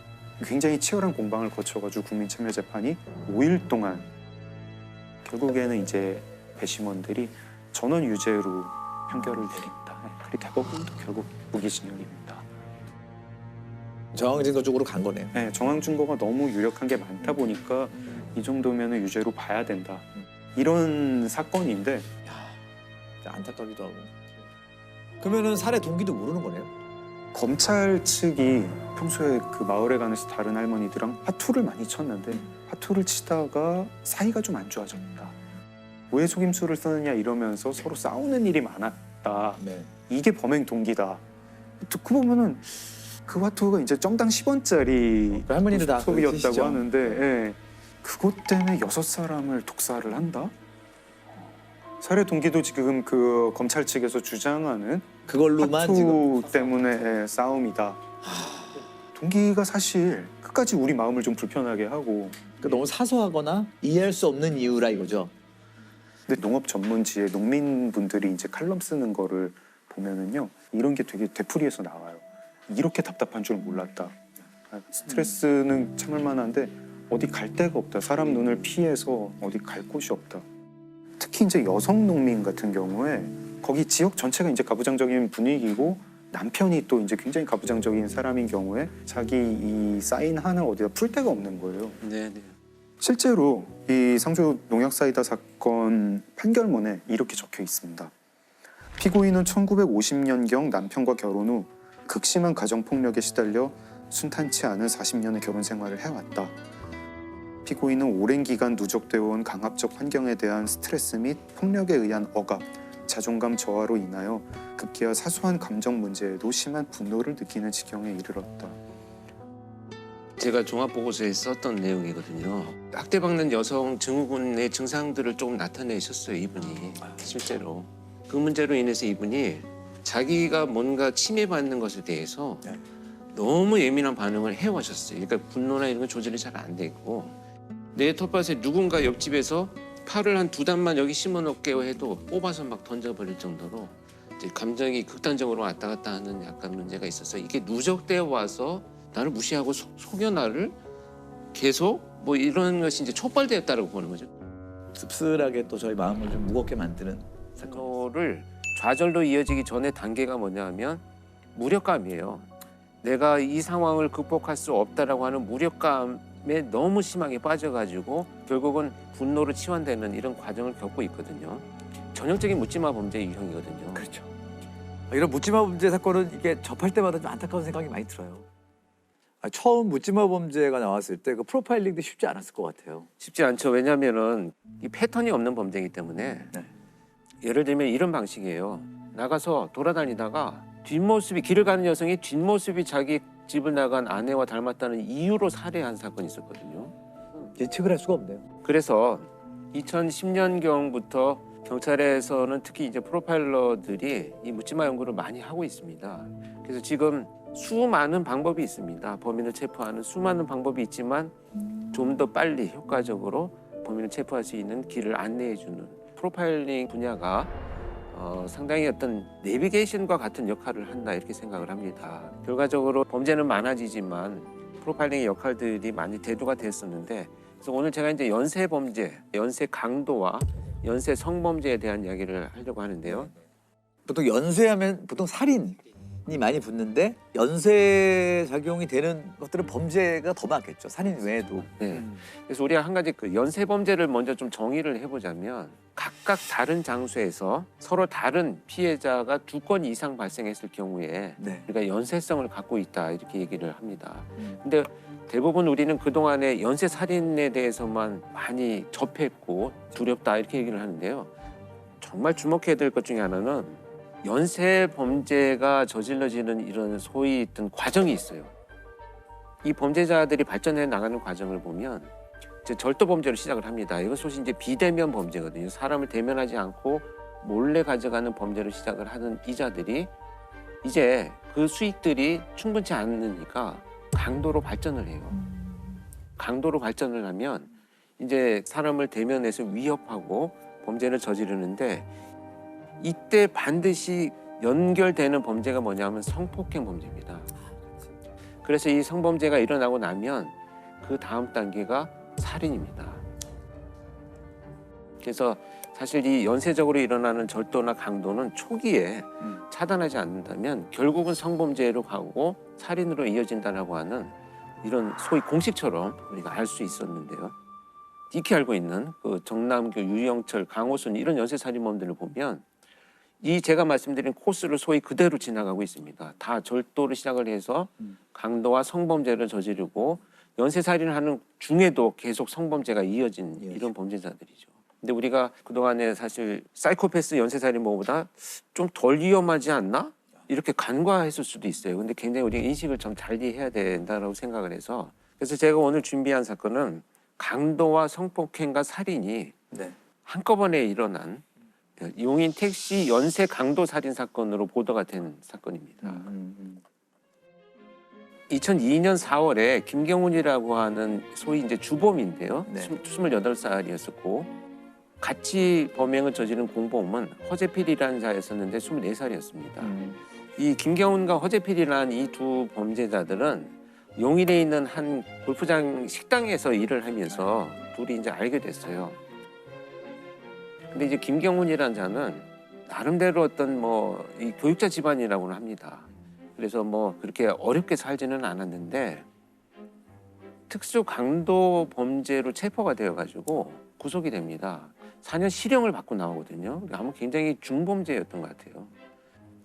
굉장히 치열한 공방을 거쳐가지고 국민참여재판이 5일 동안 결국에는 이제 배심원들이 전원 유죄로 판결을 내립니다. 그리고 대법원도 결국 무기징역입니다. 정황 증거 쪽으로 간 거네요. 네, 정황 증거가 너무 유력한 게 많다 보니까 이 정도면 유죄로 봐야 된다. 이런 사건인데 안타깝기도 하고. 그러면은 살해 동기도 모르는 거네요. 검찰 측이 평소에 그 마을에 가면서 다른 할머니들이랑 화투를 많이 쳤는데 화투를 치다가 사이가 좀 안 좋아졌다. 왜 속임수를 쓰느냐 이러면서 서로 싸우는 일이 많았다. 이게 범행 동기다. 듣고 보면은 그 화투가 이제 정당 10원짜리 할머니들 다 소비였다고 드시죠? 하는데 그것 때문에 6사람을 독살을 한다? 살해 동기도 지금 그 검찰 측에서 주장하는 그걸로만 화투 지금 때문에 싸움이다. 동기가 사실 끝까지 우리 마음을 좀 불편하게 하고 너무 사소하거나 이해할 수 없는 이유라 이거죠. 근데 농업 전문지에 농민분들이 이제 칼럼 쓰는 거를 보면은요 이런 게 되게 되풀이해서 나와요. 이렇게 답답한 줄 몰랐다. 스트레스는 참을 만한데 어디 갈 데가 없다. 사람 눈을 피해서 어디 갈 곳이 없다. 특히 이제 여성 농민 같은 경우에 거기 지역 전체가 이제 가부장적인 분위기고 남편이 또 이제 굉장히 가부장적인 사람인 경우에 자기 이 쌓인 한을 어디다 풀 데가 없는 거예요. 네네. 실제로 이 상주 농약 사이다 사건 판결문에 이렇게 적혀 있습니다. 피고인은 1950년경 남편과 결혼 후 극심한 가정폭력에 시달려 순탄치 않은 40년의 결혼 생활을 해왔다. 피고인은 오랜 기간 누적되어 온 강압적 환경에 대한 스트레스 및 폭력에 의한 억압, 자존감 저하로 인하여 급기야 사소한 감정 문제에도 심한 분노를 느끼는 지경에 이르렀다. 제가 종합보고서에 썼던 내용이거든요. 학대받는 여성 증후군의 증상들을 조금 나타내셨어요, 이분이. 실제로. 그 문제로 인해서 이분이 자기가 뭔가 침해받는 것에 대해서 너무 예민한 반응을 해오셨어요. 그러니까 분노나 이런 건 조절이 잘 안 돼 있고 내 텃밭에 누군가 옆집에서 팔을 한 2단만 여기 심어놓게요 해도 뽑아서 막 던져버릴 정도로 이제 감정이 극단적으로 왔다 갔다 하는 약간 문제가 있어서 이게 누적되어 와서 나를 무시하고 속여 나를 계속 뭐 이런 것이 이제 촉발되었다라고 보는 거죠. 씁쓸하게 또 저희 마음을 좀 무겁게 만드는 사건을 좌절로 이어지기 전에 단계가 뭐냐면 무력감이에요. 내가 이 상황을 극복할 수 없다라고 하는 무력감에 너무 심하게 빠져가지고 결국은 분노로 치환되는 이런 과정을 겪고 있거든요. 전형적인 묻지마 범죄 유형이거든요. 그렇죠. 이런 묻지마 범죄 사건은 이게 접할 때마다 좀 안타까운 생각이 많이 들어요. 처음 묻지마 범죄가 나왔을 때 그 프로파일링도 쉽지 않았을 것 같아요. 쉽지 않죠. 왜냐하면은 이 패턴이 없는 범죄이기 때문에 예를 들면 이런 방식이에요. 나가서 돌아다니다가 뒷모습이 길을 가는 여성이 뒷모습이 자기 집을 나간 아내와 닮았다는 이유로 살해한 사건이 있었거든요. 예측을 할 수가 없네요. 그래서 2010년경부터 경찰에서는 특히 이제 프로파일러들이 이 묻지마 연구를 많이 하고 있습니다. 그래서 지금 수많은 방법이 있습니다. 범인을 체포하는 수많은 방법이 있지만 좀 더 빨리 효과적으로 범인을 체포할 수 있는 길을 안내해주는 프로파일링 분야가 상당히 어떤 내비게이션과 같은 역할을 한다 이렇게 생각을 합니다. 결과적으로 범죄는 많아지지만 프로파일링의 역할들이 많이 대두가 됐었는데 그래서 오늘 제가 이제 연쇄 범죄, 연쇄 강도와 연쇄 성범죄에 대한 이야기를 하려고 하는데요. 보통 연쇄하면 보통 살인이 많이 붙는데 연쇄 작용이 되는 것들은 범죄가 더 많겠죠. 살인 외에도. 네. 그래서 우리가 한 가지 그 연쇄 범죄를 먼저 좀 정의를 해보자면 각각 다른 장소에서 서로 다른 피해자가 2건 이상 발생했을 경우에 우리가 연쇄성을 갖고 있다 이렇게 얘기를 합니다. 근데 대부분 우리는 그동안에 연쇄 살인에 대해서만 많이 접했고 두렵다 이렇게 얘기를 하는데요. 정말 주목해야 될 것 중에 하나는 연쇄 범죄가 저질러지는 이런 소위 어떤 과정이 있어요. 이 범죄자들이 발전해 나가는 과정을 보면 이제 절도 범죄로 시작을 합니다. 이것이 이제 비대면 범죄거든요. 사람을 대면하지 않고 몰래 가져가는 범죄로 시작을 하는 이자들이 이제 그 수익들이 충분치 않으니까 강도로 발전을 해요. 강도로 발전을 하면 이제 사람을 대면해서 위협하고 범죄를 저지르는데 이때 반드시 연결되는 범죄가 뭐냐면 성폭행 범죄입니다. 그래서 이 성범죄가 일어나고 나면 그 다음 단계가 살인입니다. 그래서 사실 이 연쇄적으로 일어나는 절도나 강도는 초기에 차단하지 않는다면 결국은 성범죄로 가고 살인으로 이어진다라고 하는 이런 소위 공식처럼 우리가 알 수 있었는데요. 익히 알고 있는 그 정남규, 유영철, 강호순 이런 연쇄살인범들을 보면 이 제가 말씀드린 코스를 소위 그대로 지나가고 있습니다. 다 절도를 시작을 해서 강도와 성범죄를 저지르고 연쇄살인을 하는 중에도 계속 성범죄가 이어진 이런 범죄자들이죠. 근데 우리가 그동안에 사실 사이코패스 연쇄살인범보다 좀 덜 위험하지 않나? 이렇게 간과했을 수도 있어요. 근데 굉장히 우리가 인식을 좀 잘 이해해야 된다고 생각을 해서 그래서 제가 오늘 준비한 사건은 강도와 성폭행과 살인이 한꺼번에 일어난 용인 택시 연쇄 강도 살인 사건으로 보도가 된 사건입니다. 2002년 4월에 김경훈이라고 하는 소위 이제 주범인데요. 28살이었었고 같이 범행을 저지른 공범은 허재필이라는 자였었는데 24살이었습니다. 이 김경훈과 허재필이라는 이 두 범죄자들은 용인에 있는 한 골프장 식당에서 일을 하면서 둘이 이제 알게 됐어요. 근데 이제 김경훈이라는 자는 나름대로 어떤 뭐 이 교육자 집안이라고는 합니다. 그래서 뭐 그렇게 어렵게 살지는 않았는데 특수 강도 범죄로 체포가 되어가지고 구속이 됩니다. 4년 실형을 받고 나오거든요. 아마 굉장히 중범죄였던 것 같아요.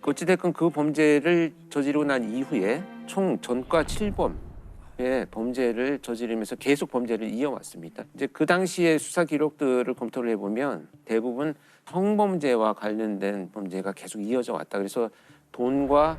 어찌됐건 그 범죄를 저지르고 난 이후에 총 전과 7범의 범죄를 저지르면서 계속 범죄를 이어왔습니다. 이제 그 당시의 수사 기록들을 검토를 해보면 대부분 성범죄와 관련된 범죄가 계속 이어져 왔다. 그래서 돈과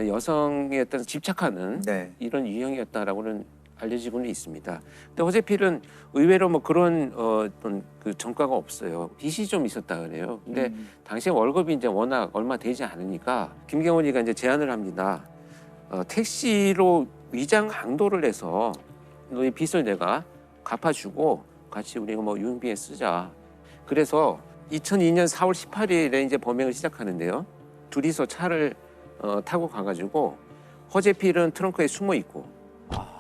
여성에 어떤 집착하는 이런 유형이었다라고는 알려지고는 있습니다. 근데 허재필은 의외로 뭐 그런 어떤 그 전과가 없어요. 빚이 좀 있었다 그래요. 근데 당시에 월급이 이제 워낙 얼마 되지 않으니까 김경훈이가 이제 제안을 합니다. 택시로 위장 강도를 해서 너희 빚을 내가 갚아주고 같이 우리가 뭐 유흥비에 쓰자. 그래서 2002년 4월 18일에 이제 범행을 시작하는데요. 둘이서 차를 타고 가가지고 허재필은 트렁크에 숨어 있고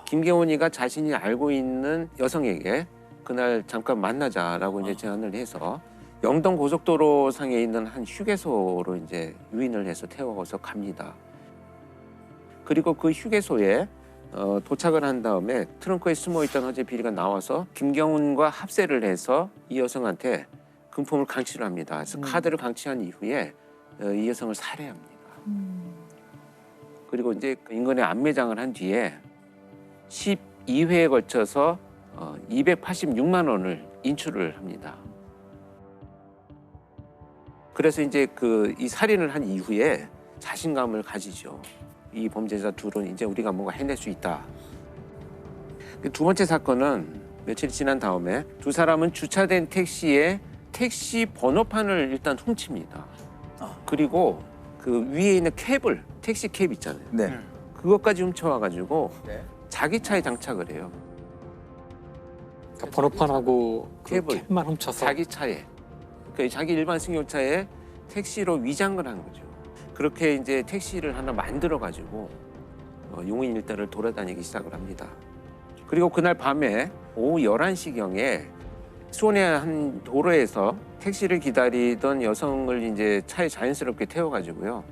김경훈이가 자신이 알고 있는 여성에게 그날 잠깐 만나자라고 이제 제안을 해서 영동 고속도로 상에 있는 한 휴게소로 이제 유인을 해서 태워서 갑니다. 그리고 그 휴게소에 도착을 한 다음에 트렁크에 숨어있던 허재필이가 나와서 김경훈과 합세를 해서 이 여성한테 금품을 강취를 합니다. 그래서 카드를 강취한 이후에 이 여성을 살해합니다. 그리고 이제 인근에 안매장을 한 뒤에 12회에 걸쳐서 286만 원을 인출을 합니다. 그래서 이제 이 살인을 한 이후에 자신감을 가지죠. 이 범죄자 둘은 이제 우리가 뭔가 해낼 수 있다. 두 번째 사건은 며칠 지난 다음에 두 사람은 주차된 택시에 택시 번호판을 일단 훔칩니다. 그리고 그 위에 있는 캡을, 택시 캡 있잖아요. 네. 그것까지 훔쳐와가지고 자기 차에 장착을 해요. 그러니까 번호판하고 캡만 훔쳐서 자기 차에, 그러니까 자기 일반 승용차에 택시로 위장을 한 거죠. 그렇게 이제 택시를 하나 만들어가지고 용인 일대를 돌아다니기 시작을 합니다. 그리고 그날 밤에 오후 11시경에 수원의 한 도로에서 택시를 기다리던 여성을 이제 차에 자연스럽게 태워가지고요.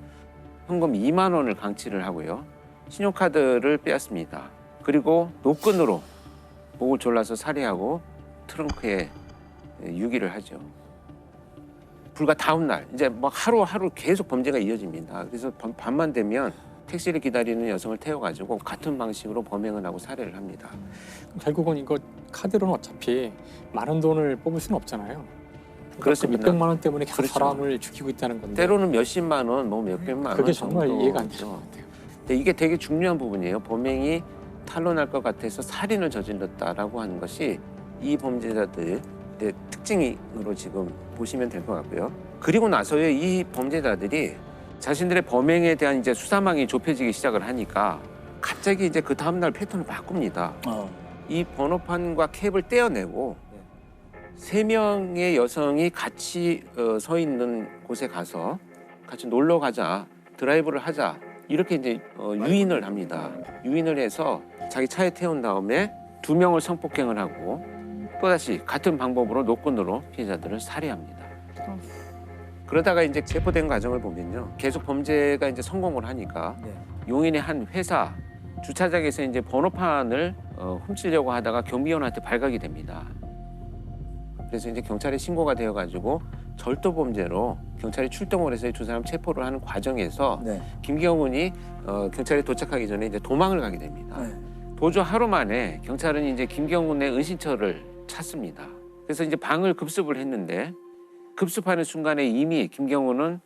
현금 2만 원을 강취를 하고요. 신용카드를 빼앗습니다. 그리고 노끈으로 목을 졸라서 살해하고 트렁크에 유기를 하죠. 불과 다음 날 이제 뭐 하루하루 계속 범죄가 이어집니다. 그래서 밤만 되면 택시를 기다리는 여성을 태워가지고 같은 방식으로 범행을 하고 살해를 합니다. 결국은 이거 카드로는 어차피 많은 돈을 뽑을 수는 없잖아요. 그렇습니다. 몇백만 원 때문에 계속 그렇죠. 사람을 죽이고 있다는 건데. 때로는 몇십만 원, 뭐 몇백만 원. 그게 정말 정도. 이해가 안 되는 것 같아요. 근데 이게 되게 중요한 부분이에요. 범행이 탄로날 것 같아서 살인을 저질렀다라고 하는 것이 이 범죄자들의 특징으로 지금 보시면 될 것 같고요. 그리고 나서야 이 범죄자들이 자신들의 범행에 대한 이제 수사망이 좁혀지기 시작을 하니까 갑자기 이제 그 다음 날 패턴을 바꿉니다. 이 번호판과 캡을 떼어내고 3명의 여성이 같이 서 있는 곳에 가서 같이 놀러 가자, 드라이브를 하자 이렇게 이제 유인을 합니다. 유인을 해서 자기 차에 태운 다음에 2명을 성폭행을 하고 또다시 같은 방법으로 노끈으로 피해자들을 살해합니다. 그러다가 이제 체포된 과정을 보면요, 계속 범죄가 이제 성공을 하니까 용인의 한 회사 주차장에서 이제 번호판을 훔치려고 하다가 경비원한테 발각이 됩니다. 그래서 이제 경찰에 신고가 되어가지고 절도 범죄로 경찰이 출동을 해서 두 사람 체포를 하는 과정에서 김경훈이 경찰에 도착하기 전에 이제 도망을 가게 됩니다. 도주 하루 만에 경찰은 이제 김경훈의 은신처를 찾습니다. 그래서 이제 방을 급습을 했는데 급습하는 순간에 이미 김경훈은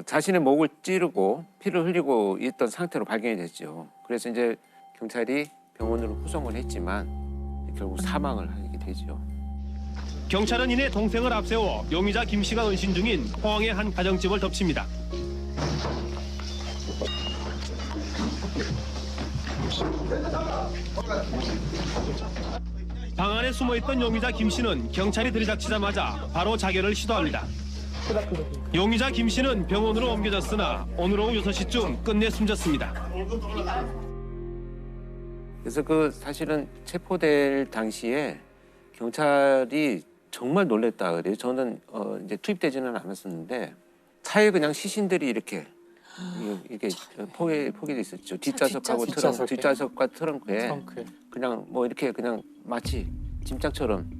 자신의 목을 찌르고 피를 흘리고 있던 상태로 발견이 됐죠. 그래서 이제 경찰이 병원으로 후송을 했지만 결국 사망을 하게 되죠. 경찰은 이내 동생을 앞세워 용의자 김 씨가 은신 중인 포항의 한 가정집을 덮칩니다. 방 안에 숨어있던 용의자 김 씨는 경찰이 들이닥치자마자 바로 자결을 시도합니다. 용의자 김 씨는 병원으로 옮겨졌으나 오늘 오후 6시쯤 끝내 숨졌습니다. 그래서 사실은 체포될 당시에 경찰이 정말 놀랬다 그래요. 저는 이제 투입되지는 않았었는데 차에 그냥 시신들이 이렇게 포개돼 있었죠. 뒷좌석하고 뒷좌석과 트렁크에 그냥 뭐 이렇게 그냥 마치 짐짝처럼.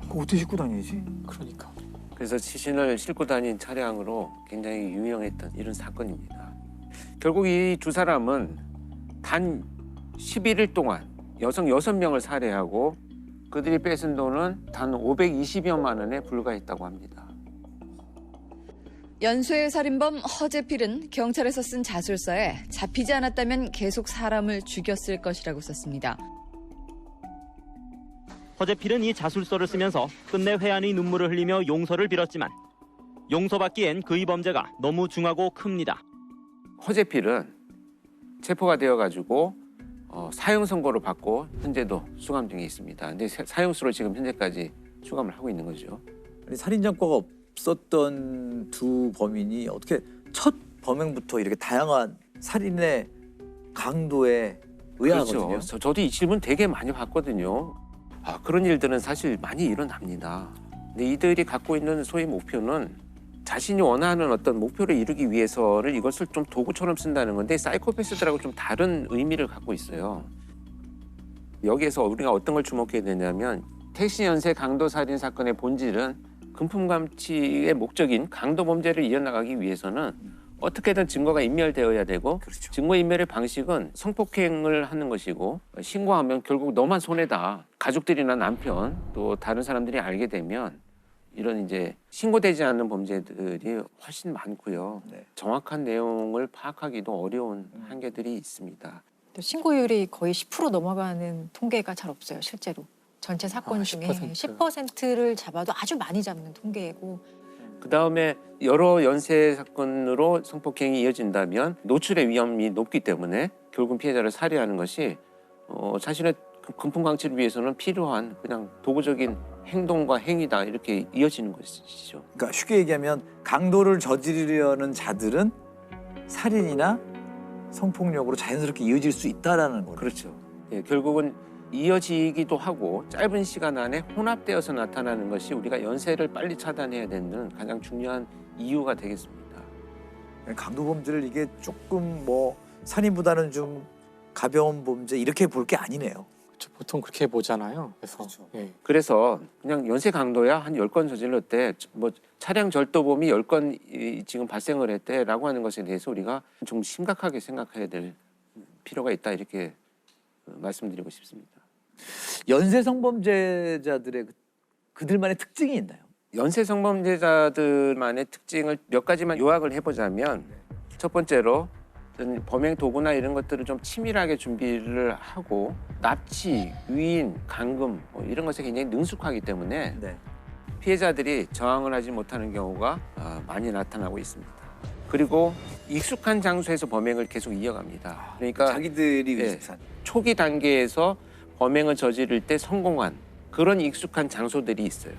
어떻게 싣고 다니지? 그러니까. 그래서 시신을 싣고 다닌 차량으로 굉장히 유명했던 이런 사건입니다. 결국 이 두 사람은 단 11일 동안 여성 6명을 살해하고 그들이 뺏은 돈은 단 520여만 원에 불과했다고 합니다. 연쇄 살인범 허재필은 경찰에서 쓴 자술서에 잡히지 않았다면 계속 사람을 죽였을 것이라고 썼습니다. 허재필은 이 자술서를 쓰면서 끝내 회한의 눈물을 흘리며 용서를 빌었지만 용서받기엔 그의 범죄가 너무 중하고 큽니다. 허재필은 체포가 되어가지고 사형 선고를 받고 현재도 수감 중에 있습니다. 근데 사형수로 지금 현재까지 수감을 하고 있는 거죠. 아니, 살인 전과가 없었던 두 범인이 어떻게 첫 범행부터 이렇게 다양한 살인의 강도에 의아하거든요. 그렇죠. 저도 이 질문 되게 많이 받거든요. 그런 일들은 사실 많이 일어납니다. 근데 이들이 갖고 있는 소위 목표는 자신이 원하는 어떤 목표를 이루기 위해서를 이것을 좀 도구처럼 쓴다는 건데 사이코패스들하고 좀 다른 의미를 갖고 있어요. 여기에서 우리가 어떤 걸 주목해야 되냐면 택시 연쇄 강도 살인 사건의 본질은 금품 감취의 목적인 강도 범죄를 이어나가기 위해서는 어떻게든 증거가 인멸되어야 되고 증거 인멸의 방식은 성폭행을 하는 것이고 신고하면 결국 너만 손해다. 가족들이나 남편 또 다른 사람들이 알게 되면 이런 이제 신고되지 않는 범죄들이 훨씬 많고요. 정확한 내용을 파악하기도 어려운 한계들이 있습니다. 또 신고율이 거의 10% 넘어가는 통계가 잘 없어요, 실제로. 전체 사건 중에 10%를 잡아도 아주 많이 잡는 통계고. 그다음에 여러 연쇄 사건으로 성폭행이 이어진다면 노출의 위험이 높기 때문에 결국 피해자를 살해하는 것이 자신의 금품 강취를 위해서는 필요한 그냥 도구적인 행동과 행위다 이렇게 이어지는 것이죠. 그러니까 쉽게 얘기하면 강도를 저지르려는 자들은 살인이나 성폭력으로 자연스럽게 이어질 수 있다라는 거죠. 그렇죠. 예, 결국은 이어지기도 하고 짧은 시간 안에 혼합되어서 나타나는 것이 우리가 연쇄를 빨리 차단해야 되는 가장 중요한 이유가 되겠습니다. 강도 범죄를 이게 조금 뭐 살인보다는 좀 가벼운 범죄 이렇게 볼 게 아니네요. 그렇죠. 보통 그렇게 보잖아요. 그래서 그래서 그냥 연쇄 강도야 한 10건 저질렀대. 뭐 차량 절도범이 10건 지금 발생을 했대라고 하는 것에 대해서 우리가 좀 심각하게 생각해야 될 필요가 있다 이렇게 말씀드리고 싶습니다. 연쇄 성범죄자들의 그들만의 특징이 있나요? 연쇄 성범죄자들만의 특징을 몇 가지만 요약을 해보자면 첫 번째로 범행 도구나 이런 것들을 좀 치밀하게 준비를 하고 납치, 유인, 감금 이런 것에 굉장히 능숙하기 때문에 피해자들이 저항을 하지 못하는 경우가 많이 나타나고 있습니다. 그리고 익숙한 장소에서 범행을 계속 이어갑니다. 그러니까 자기들이 익숙한 초기 단계에서 범행을 저지를 때 성공한 그런 익숙한 장소들이 있어요.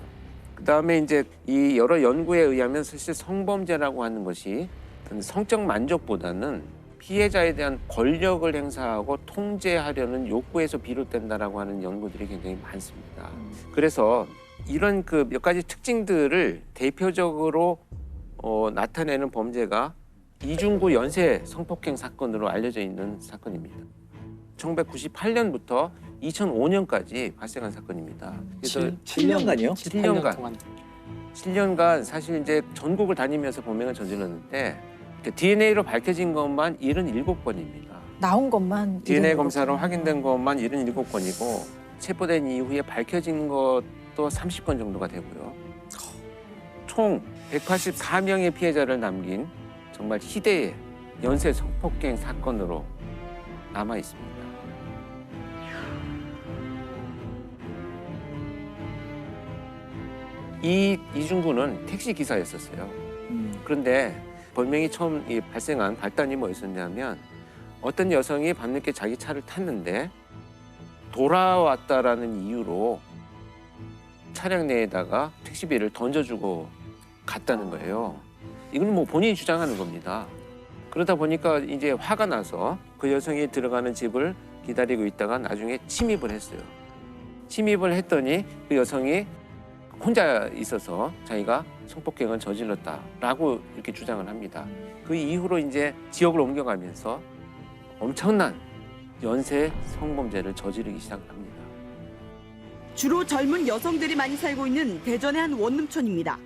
그다음에 이제 이 여러 연구에 의하면 사실 성범죄라고 하는 것이 성적 만족보다는 피해자에 대한 권력을 행사하고 통제하려는 욕구에서 비롯된다라고 하는 연구들이 굉장히 많습니다. 그래서 이런 그 몇 가지 특징들을 대표적으로 나타내는 범죄가 이중구 연쇄 성폭행 사건으로 알려져 있는 사건입니다. 1998년부터 2005년까지 발생한 사건입니다. 그래서 7년간이요? 7년간 사실 이제 전국을 다니면서 범행을 저질렀는데 DNA로 밝혀진 것만 77건입니다. 나온 것만 DNA 검사로 확인된 것만 77건이고 체포된 이후에 밝혀진 것도 30건 정도가 되고요. 총 184명의 피해자를 남긴 정말 희대의 연쇄 성폭행 사건으로 남아 있습니다. 이 이중구는 택시 기사였었어요. 그런데 범행이 처음 발생한 발단이 뭐였었냐면 어떤 여성이 밤늦게 자기 차를 탔는데 돌아왔다라는 이유로 차량 내에다가 택시비를 던져주고 갔다는 거예요. 이건 뭐 본인이 주장하는 겁니다. 그러다 보니까 이제 화가 나서 그 여성이 들어가는 집을 기다리고 있다가 나중에 침입을 했어요. 침입을 했더니 그 여성이 혼자 있어서 자기가 성폭행을 저질렀다라고 이렇게 주장을 합니다. 그 이후로 이제 지역을 옮겨가면서 엄청난 연쇄 성범죄를 저지르기 시작합니다. 주로 젊은 여성들이 많이 살고 있는 대전의 한 원룸촌입니다.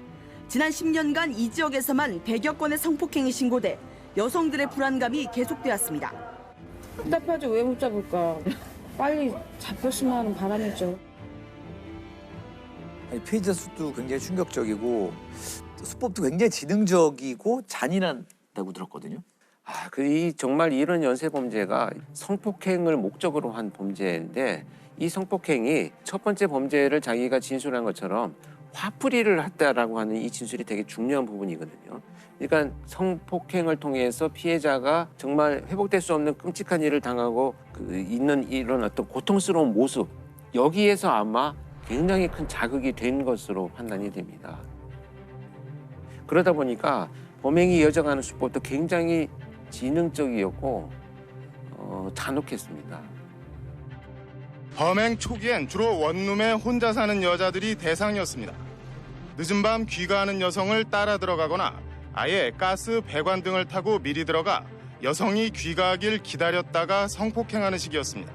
지난 10년간 이 지역에서만 100여 건의 성폭행이 신고돼 여성들의 불안감이 계속되었습니다. 답답하죠. 왜 못 잡을까? 빨리 잡혔으면 하는 바람이죠. 피해자 수도 굉장히 충격적이고 수법도 굉장히 지능적이고 잔인하다고 들었거든요. 정말 이런 연쇄 범죄가 성폭행을 목적으로 한 범죄인데 이 성폭행이 첫 번째 범죄를 자기가 진술한 것처럼 화풀이를 했다라고 하는 이 진술이 되게 중요한 부분이거든요. 그러니까 성폭행을 통해서 피해자가 정말 회복될 수 없는 끔찍한 일을 당하고 있는 이런 어떤 고통스러운 모습 여기에서 아마 굉장히 큰 자극이 된 것으로 판단이 됩니다. 그러다 보니까 범행이 이어져가는 수법도 굉장히 지능적이었고 잔혹했습니다. 범행 초기엔 주로 원룸에 혼자 사는 여자들이 대상이었습니다. 늦은 밤 귀가하는 여성을 따라 들어가거나 아예 가스 배관 등을 타고 미리 들어가 여성이 귀가하길 기다렸다가 성폭행하는 식이었습니다.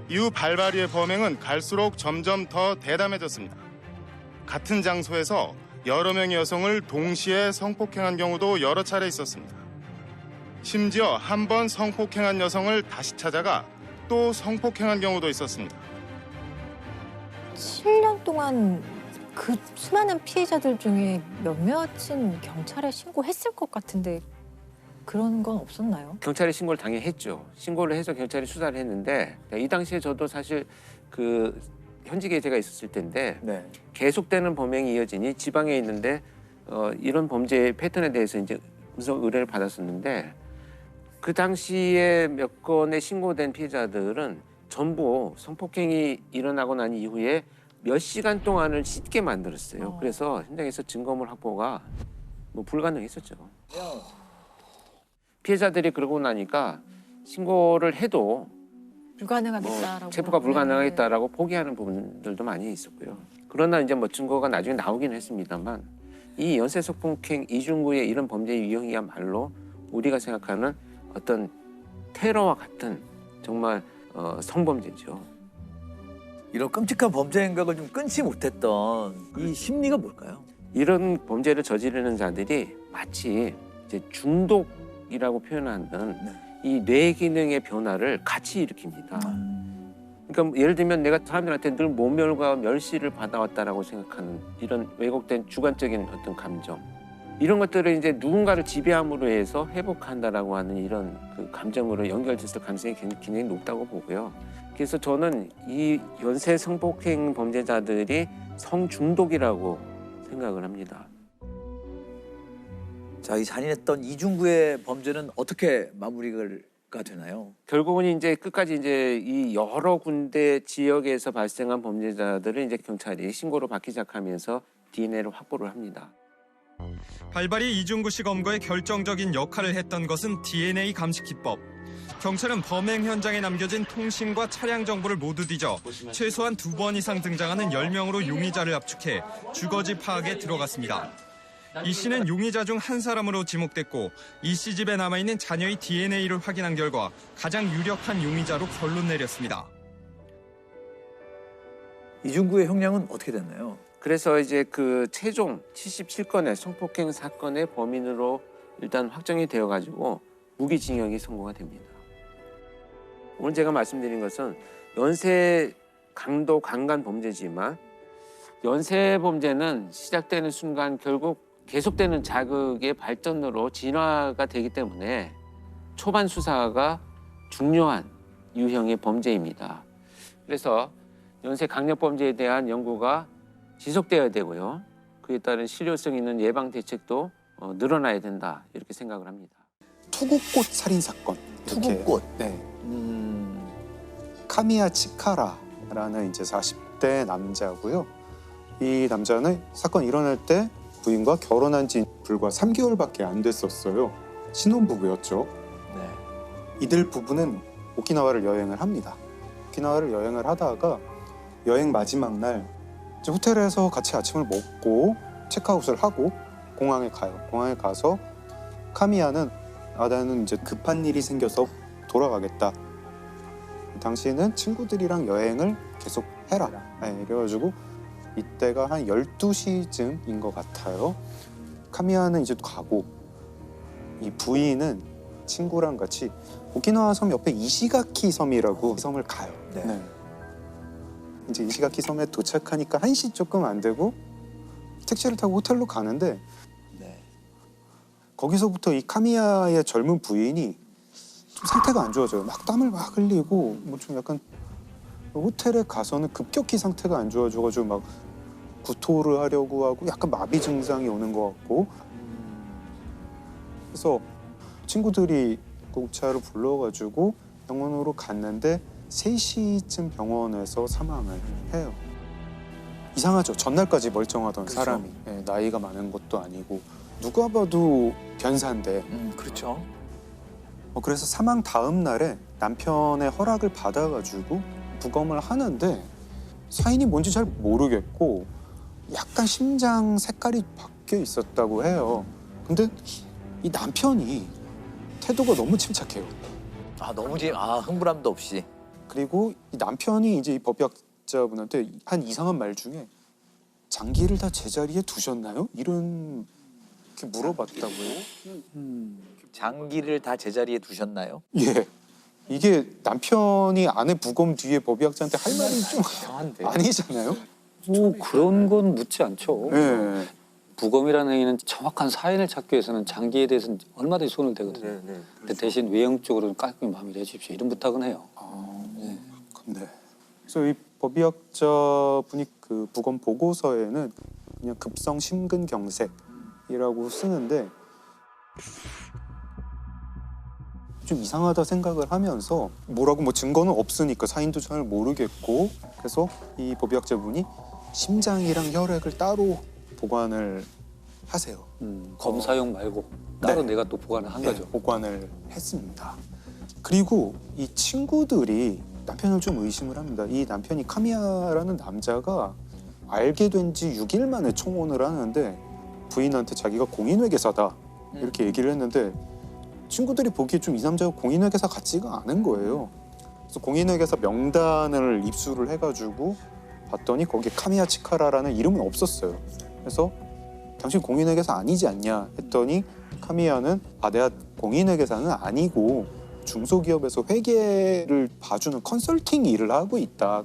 이후 발바리의 범행은 갈수록 점점 더 대담해졌습니다. 같은 장소에서 여러 명의 여성을 동시에 성폭행한 경우도 여러 차례 있었습니다. 심지어 한 번 성폭행한 여성을 다시 찾아가 또 성폭행한 경우도 있었습니다. 7년 동안 그 수많은 피해자들 중에 몇몇은 경찰에 신고했을 것 같은데 그런 건 없었나요? 경찰에 신고를 당연히 했죠. 신고를 해서 경찰이 수사를 했는데 이 당시에 저도 사실 그 현직에 제가 있었을 때인데 계속되는 범행이 이어지니 지방에 있는데 이런 범죄 패턴에 대해서 이제 음성 의뢰를 받았었는데 그 당시에 몇 건의 신고된 피해자들은 전부 성폭행이 일어나고 난 이후에 몇 시간 동안을 씻게 만들었어요. 그래서 현장에서 증거물 확보가 뭐 불가능했었죠. 피해자들이 그러고 나니까 신고를 해도 불가능하겠다라고 체포가 불가능하겠다라고 포기하는 부분들도 많이 있었고요. 그러나 이제 뭐 증거가 나중에 나오긴 했습니다만 이 연쇄 성폭행 이중구의 이런 범죄의 유형이야말로 우리가 생각하는 어떤 테러와 같은 정말 성범죄죠. 이런 끔찍한 범죄 행각을 좀 끊지 못했던 이 심리가 뭘까요? 이런 범죄를 저지르는 자들이 마치 이제 중독이라고 표현하는 이 뇌 기능의 변화를 같이 일으킵니다. 그러니까 예를 들면 내가 사람들한테 늘 모멸과 멸시를 받아왔다라고 생각하는 이런 왜곡된 주관적인 어떤 감정, 이런 것들을 이제 누군가를 지배함으로 해서 회복한다라고 하는 이런 그 감정으로 연결됐을 가능성이 굉장히 높다고 보고요. 그래서 저는 이 연쇄 성폭행 범죄자들이 성중독이라고 생각을 합니다. 자, 이 잔인했던 이중구의 범죄는 어떻게 마무리가 되나요? 결국은 이제 끝까지 이제 이 여러 군데 지역에서 발생한 범죄자들을 이제 경찰이 신고로 받기 시작하면서 DNA를 확보를 합니다. 발바리 이중구 씨 검거에 결정적인 역할을 했던 것은 DNA 감식 기법. 경찰은 범행 현장에 남겨진 통신과 차량 정보를 모두 뒤져 최소한 2번 이상 등장하는 10명으로 용의자를 압축해 주거지 파악에 들어갔습니다. 이 씨는 용의자 중 한 사람으로 지목됐고 이 씨 집에 남아있는 자녀의 DNA를 확인한 결과 가장 유력한 용의자로 결론 내렸습니다. 이중구의 형량은 어떻게 됐나요? 그래서 이제 그 최종 77건의 성폭행 사건의 범인으로 일단 확정이 되어가지고 무기징역이 선고가 됩니다. 오늘 제가 말씀드린 것은 연쇄 강도 강간 범죄지만 연쇄 범죄는 시작되는 순간 결국 계속되는 자극의 발전으로 진화가 되기 때문에 초반 수사가 중요한 유형의 범죄입니다. 그래서 연쇄 강력 범죄에 대한 연구가 지속되어야 되고요. 그에 따른 실효성 있는 예방 대책도 늘어나야 된다 이렇게 생각을 합니다. 투구꽃 살인 사건. 투구꽃. 네. 카미야 치카라라는 이제 40대 남자고요. 이 남자는 사건 일어날 때 부인과 결혼한 지 불과 3개월밖에 안 됐었어요. 신혼부부였죠. 네. 이들 부부는 오키나와를 여행을 합니다. 오키나와를 여행을 하다가 여행 마지막 날 이제 호텔에서 같이 아침을 먹고 체크아웃을 하고 공항에 가요. 공항에 가서 카미야는 나는 이제 급한 일이 생겨서 돌아가겠다. 당신은 친구들이랑 여행을 계속 해라. 네, 이래가지고 이때가 한 12시쯤인 것 같아요. 카미야는 이제 가고 이 부인은 친구랑 같이 오키나와 섬 옆에 이시가키 섬이라고 섬을 가요. 네. 이제 이시가키 섬에 도착하니까 1시 조금 안 되고 택시를 타고 호텔로 가는데 거기서부터 이 카미야의 젊은 부인이 좀 상태가 안 좋아져요. 막 땀을 막 흘리고 뭐 좀 약간 호텔에 가서는 급격히 상태가 안 좋아져가지고 막 구토를 하려고 하고 약간 마비 증상이 오는 것 같고 그래서 친구들이 구급차를 불러가지고 병원으로 갔는데 3시쯤 병원에서 사망을 해요. 이상하죠. 전날까지 멀쩡하던 그렇죠. 사람이 나이가 많은 것도 아니고 누가 봐도 변사인데 그렇죠. 그래서 사망 다음 날에 남편의 허락을 받아가지고 부검을 하는데 사인이 뭔지 잘 모르겠고 약간 심장 색깔이 바뀌어 있었다고 해요. 근데 이 남편이 태도가 너무 침착해요. 흥분함도 없이. 그리고 이 남편이 이제 이 법의학자분한테 한 이상한 말 중에 장기를 다 제자리에 두셨나요? 이런 게 물어봤다고요. 장기를 다 제자리에 두셨나요? 예. 이게 남편이 아내 부검 뒤에 법의학자한테 할 말이 좀 아니잖아요. 뭐 그런 건 묻지 않죠. 네. 부검이라는 행위는 정확한 사인을 찾기 위해서는 장기에 대해서는 얼마든지 손을 대거든요. 근데 대신 외형적으로는 깔끔히 마무리해 주십시오. 이런 부탁은 해요. 네. 그래서 이 법의학자분이 그 부검 보고서에는 그냥 급성 심근경색이라고 쓰는데 좀 이상하다 생각을 하면서 뭐라고 뭐 증거는 없으니까 사인도 잘 모르겠고 그래서 이 법의학자분이 심장이랑 혈액을 따로 보관을 하세요. 검사용 말고 따로 내가 또 보관을 한 거죠. 보관을 했습니다. 그리고 이 친구들이 남편을 좀 의심을 합니다. 이 남편이 카미야라는 남자가 알게 된 지 6일 만에 청혼을 하는데 부인한테 자기가 공인회계사다 이렇게 얘기를 했는데 친구들이 보기에 좀 이 남자가 공인회계사 같지가 않은 거예요. 그래서 공인회계사 명단을 입수를 해가지고 봤더니 거기에 카미야 치카라라는 이름은 없었어요. 그래서 당신 공인회계사 아니지 않냐 했더니 카미야는 내가 공인회계사는 아니고 중소기업에서 회계를 봐주는 컨설팅 일을 하고 있다.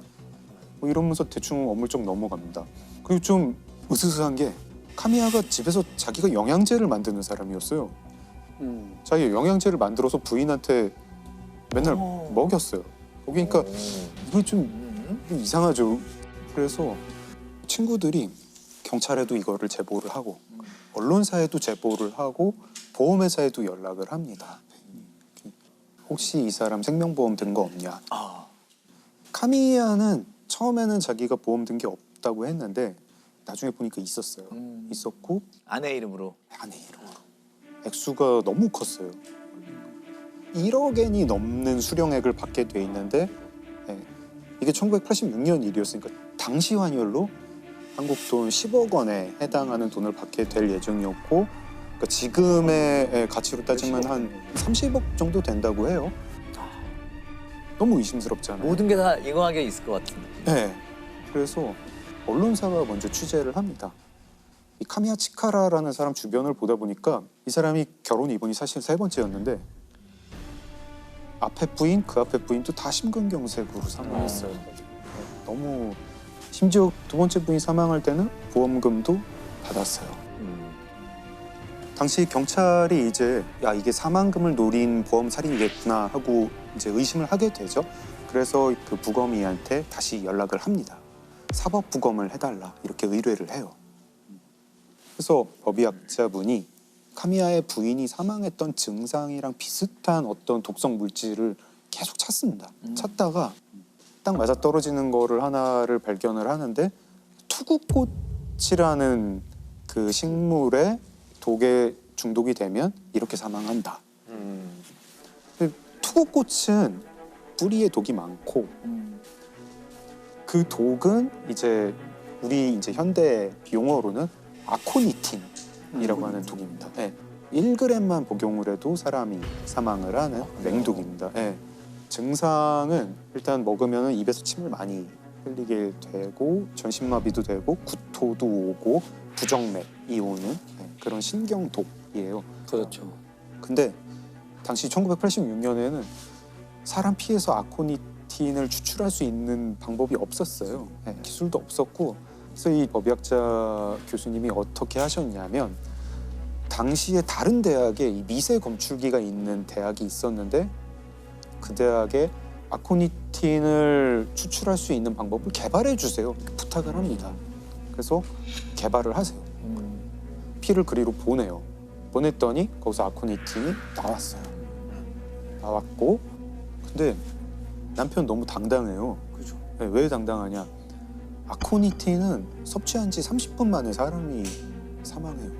뭐 이러면서 대충 어물쩍 넘어갑니다. 그리고 좀 으스스한 게 카미야가 집에서 자기가 영양제를 만드는 사람이었어요. 자기가 영양제를 만들어서 부인한테 맨날 먹였어요. 그러니까 이거 좀 이상하죠. 그래서 친구들이 경찰에도 이거를 제보를 하고 언론사에도 제보를 하고 보험회사에도 연락을 합니다. 혹시 이 사람 생명보험 든 거 없냐. 카미야는 처음에는 자기가 보험 든 게 없다고 했는데 나중에 보니까 있었어요. 있었고 아내 이름으로. 아내 이름으로. 액수가 너무 컸어요. 1억엔이 넘는 수령액을 받게 돼 있는데 이게 1986년 일이었으니까 당시 환율로 한국 돈 10억 원에 해당하는 돈을 받게 될 예정이었고 그러니까 지금의 가치로 따지면 한 30억 정도 된다고 해요. 너무 의심스럽잖아요. 모든 게 다 인과관계 있을 것 같은데. 네. 그래서 언론사가 먼저 취재를 합니다. 이 카미야 치카라라는 사람 주변을 보다 보니까 이 사람이 결혼 이번이 사실 3번째였는데 앞에 부인, 그 앞에 부인도 다 심근경색으로 사망했어요. 너무 심지어 2번째 부인 사망할 때는 보험금도 받았어요. 당시 경찰이 이제 이게 사망금을 노린 보험 살인이겠구나 하고 이제 의심을 하게 되죠. 그래서 그 부검이한테 다시 연락을 합니다. 사법 부검을 해달라 이렇게 의뢰를 해요. 그래서 법의학자분이 카미야의 부인이 사망했던 증상이랑 비슷한 어떤 독성 물질을 계속 찾습니다. 찾다가 딱 맞아 떨어지는 거를 하나를 발견을 하는데 투구꽃이라는 그 식물에 독에 중독이 되면 이렇게 사망한다. 투구꽃은 뿌리에 독이 많고 그 독은 이제 우리 이제 현대 용어로는 아코니틴이라고 하는 독입니다. 1g만 복용을 해도 사람이 사망을 하는 맹독입니다. 증상은 일단 먹으면 입에서 침을 많이 흘리게 되고 전신마비도 되고 구토도 오고 부정맥이 오는 그런 신경독이에요. 그렇죠. 근데 당시 1986년에는 사람 피에서 아코니틴을 추출할 수 있는 방법이 없었어요. 기술도 없었고 그래서 이 법의학자 교수님이 어떻게 하셨냐면 당시에 다른 대학에 이 미세 검출기가 있는 대학이 있었는데 그 대학에 아코니틴을 추출할 수 있는 방법을 개발해 주세요. 부탁을 합니다. 그래서 개발을 하세요. 피를 그리로 보내요. 보냈더니 거기서 아코니틴이 나왔어요. 나왔고 근데 남편 너무 당당해요. 그죠? 왜 당당하냐? 아코니틴은 섭취한 지 30분 만에 사람이 사망해요.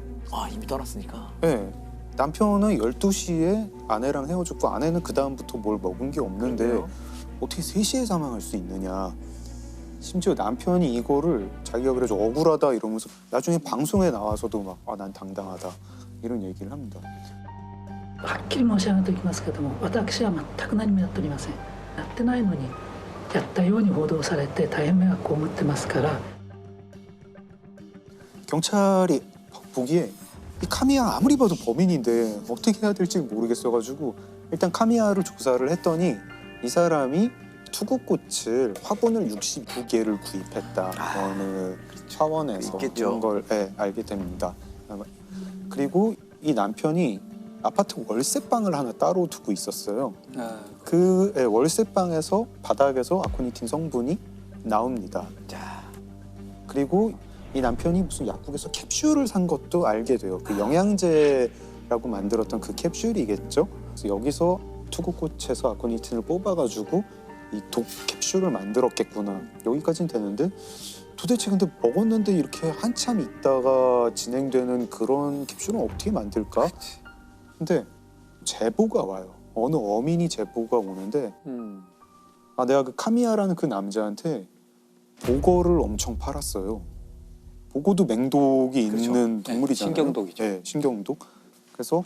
이미 떠났으니까. 네. 남편은 12시에 아내랑 헤어졌고 아내는 그 다음부터 뭘 먹은 게 없는데 그러게요. 어떻게 3시에 사망할 수 있느냐. 심지어 남편이 이거를 자기가 그래서 억울하다 이러면서 나중에 방송에 나와서도 막 난 당당하다 이런 얘기를 합니다. はっきり申し上げておきますけども、私は全く何もやっておりません。やってないのにやったように報道されて大変迷惑を被ってますから。 경찰이 보기에 이 카미야 아무리 봐도 범인인데 어떻게 해야 될지 모르겠어가지고 일단 카미야를 조사를 했더니 이 사람이 투구꽃을 화분을 69개를 구입했다 어느 차원에서 있겠죠. 이런 걸 알게 됩니다. 그리고 이 남편이 아파트 월세방을 하나 따로 두고 있었어요. 그 월세방에서 바닥에서 아코니틴 성분이 나옵니다. 그리고 이 남편이 무슨 약국에서 캡슐을 산 것도 알게 돼요. 그 영양제라고 만들었던 그 캡슐이겠죠. 그래서 여기서 투구꽃에서 아코니틴을 뽑아가지고 이 독 캡슐을 만들었겠구나. 여기까지는 되는데 도대체 근데 먹었는데 이렇게 한참 있다가 진행되는 그런 캡슐은 어떻게 만들까? 근데 제보가 와요. 어느 어민이 제보가 오는데 내가 그 카미야라는 그 남자한테 보거를 엄청 팔았어요. 보고도 맹독이 있는 동물이잖아요. 신경독이죠. 네, 신경독. 그래서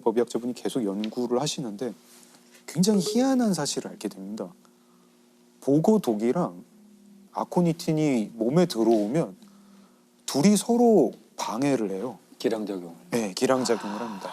법의학자분이 계속 연구를 하시는데 굉장히 희한한 사실을 알게 됩니다. 보고독이랑 아코니틴이 몸에 들어오면 둘이 서로 방해를 해요. 기량작용. 네, 기량작용을 합니다.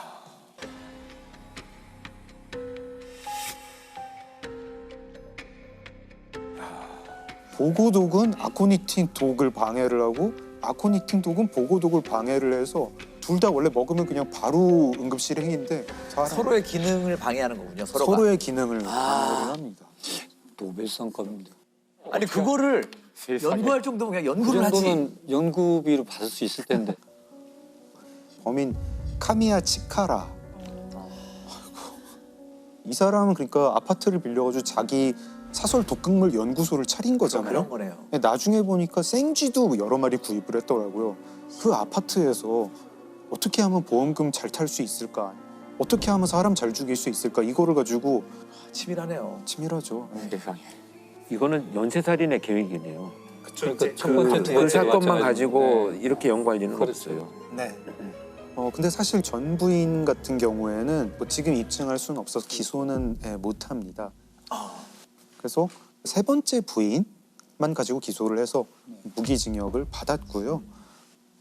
보고독은 아코니틴 독을 방해를 하고 아코니틴 독은 보고독을 방해를 해서 둘 다 원래 먹으면 그냥 바로 응급실 행인데 서로의 기능을 방해하는 거군요. 서로의 기능을 방해를 합니다. 노벨상급입니다. 아니 그거를 연구할 정도면 그냥 연구를 하지. 그 정도는 연구비로 받을 수 있을 텐데. 범인 카미야 치카라. 이 사람은 그러니까 아파트를 빌려가지고 자기 사설 독극물 연구소를 차린 거잖아요. 그런 거네요. 나중에 보니까 생쥐도 여러 마리 구입을 했더라고요. 그 아파트에서 어떻게 하면 보험금 잘 탈 수 있을까? 어떻게 하면 사람 잘 죽일 수 있을까? 이거를 가지고 치밀하네요. 치밀하죠. 세상에. 이거는 연쇄살인의 계획이네요. 그러니까 첫 번째, 두 번째 사건만 가지고 이렇게 연구할 리는 없어요. 네. 근데 사실 전 부인 같은 경우에는 뭐 지금 입증할 수는 없어서 기소는 못합니다. 그래서 세 번째 부인만 가지고 기소를 해서 무기징역을 받았고요.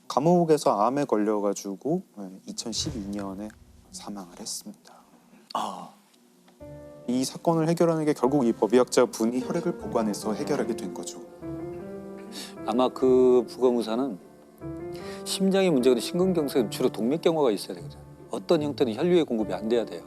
감옥에서 암에 걸려가지고 2012년에 사망을 했습니다. 이 사건을 해결하는 게 결국 이 법의학자 분이 혈액을 보관해서 해결하게 된 거죠. 아마 그 부검의사는 심장이 문제거든 심근경색은 주로 동맥경화가 있어야 되거든요. 어떤 형태는 혈류의 공급이 안 돼야 돼요.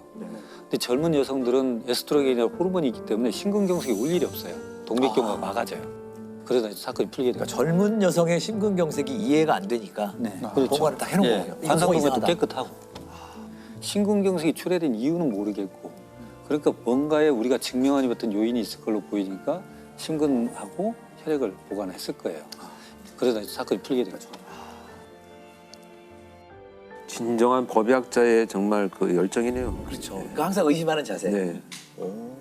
근데 젊은 여성들은 에스트로겐이나 호르몬이 있기 때문에 심근경색이 올 일이 없어요. 동맥경화가 막아져요. 그러다 사건이 풀게 돼요. 그러니까 젊은 여성의 심근경색이 이해가 안 되니까 보관을 다 해놓은 거예요. 관상동에도 깨끗하고. 심근경색이 출해된 이유는 모르겠고 그러니까 뭔가에 우리가 증명하지 못한 요인이 있을 걸로 보이니까 심근하고 혈액을 보관했을 거예요. 그러다 사건이 풀게 되죠. 진정한 법의학자의 정말 그 열정이네요. 그렇죠. 그러니까 항상 의심하는 자세. 네. 오.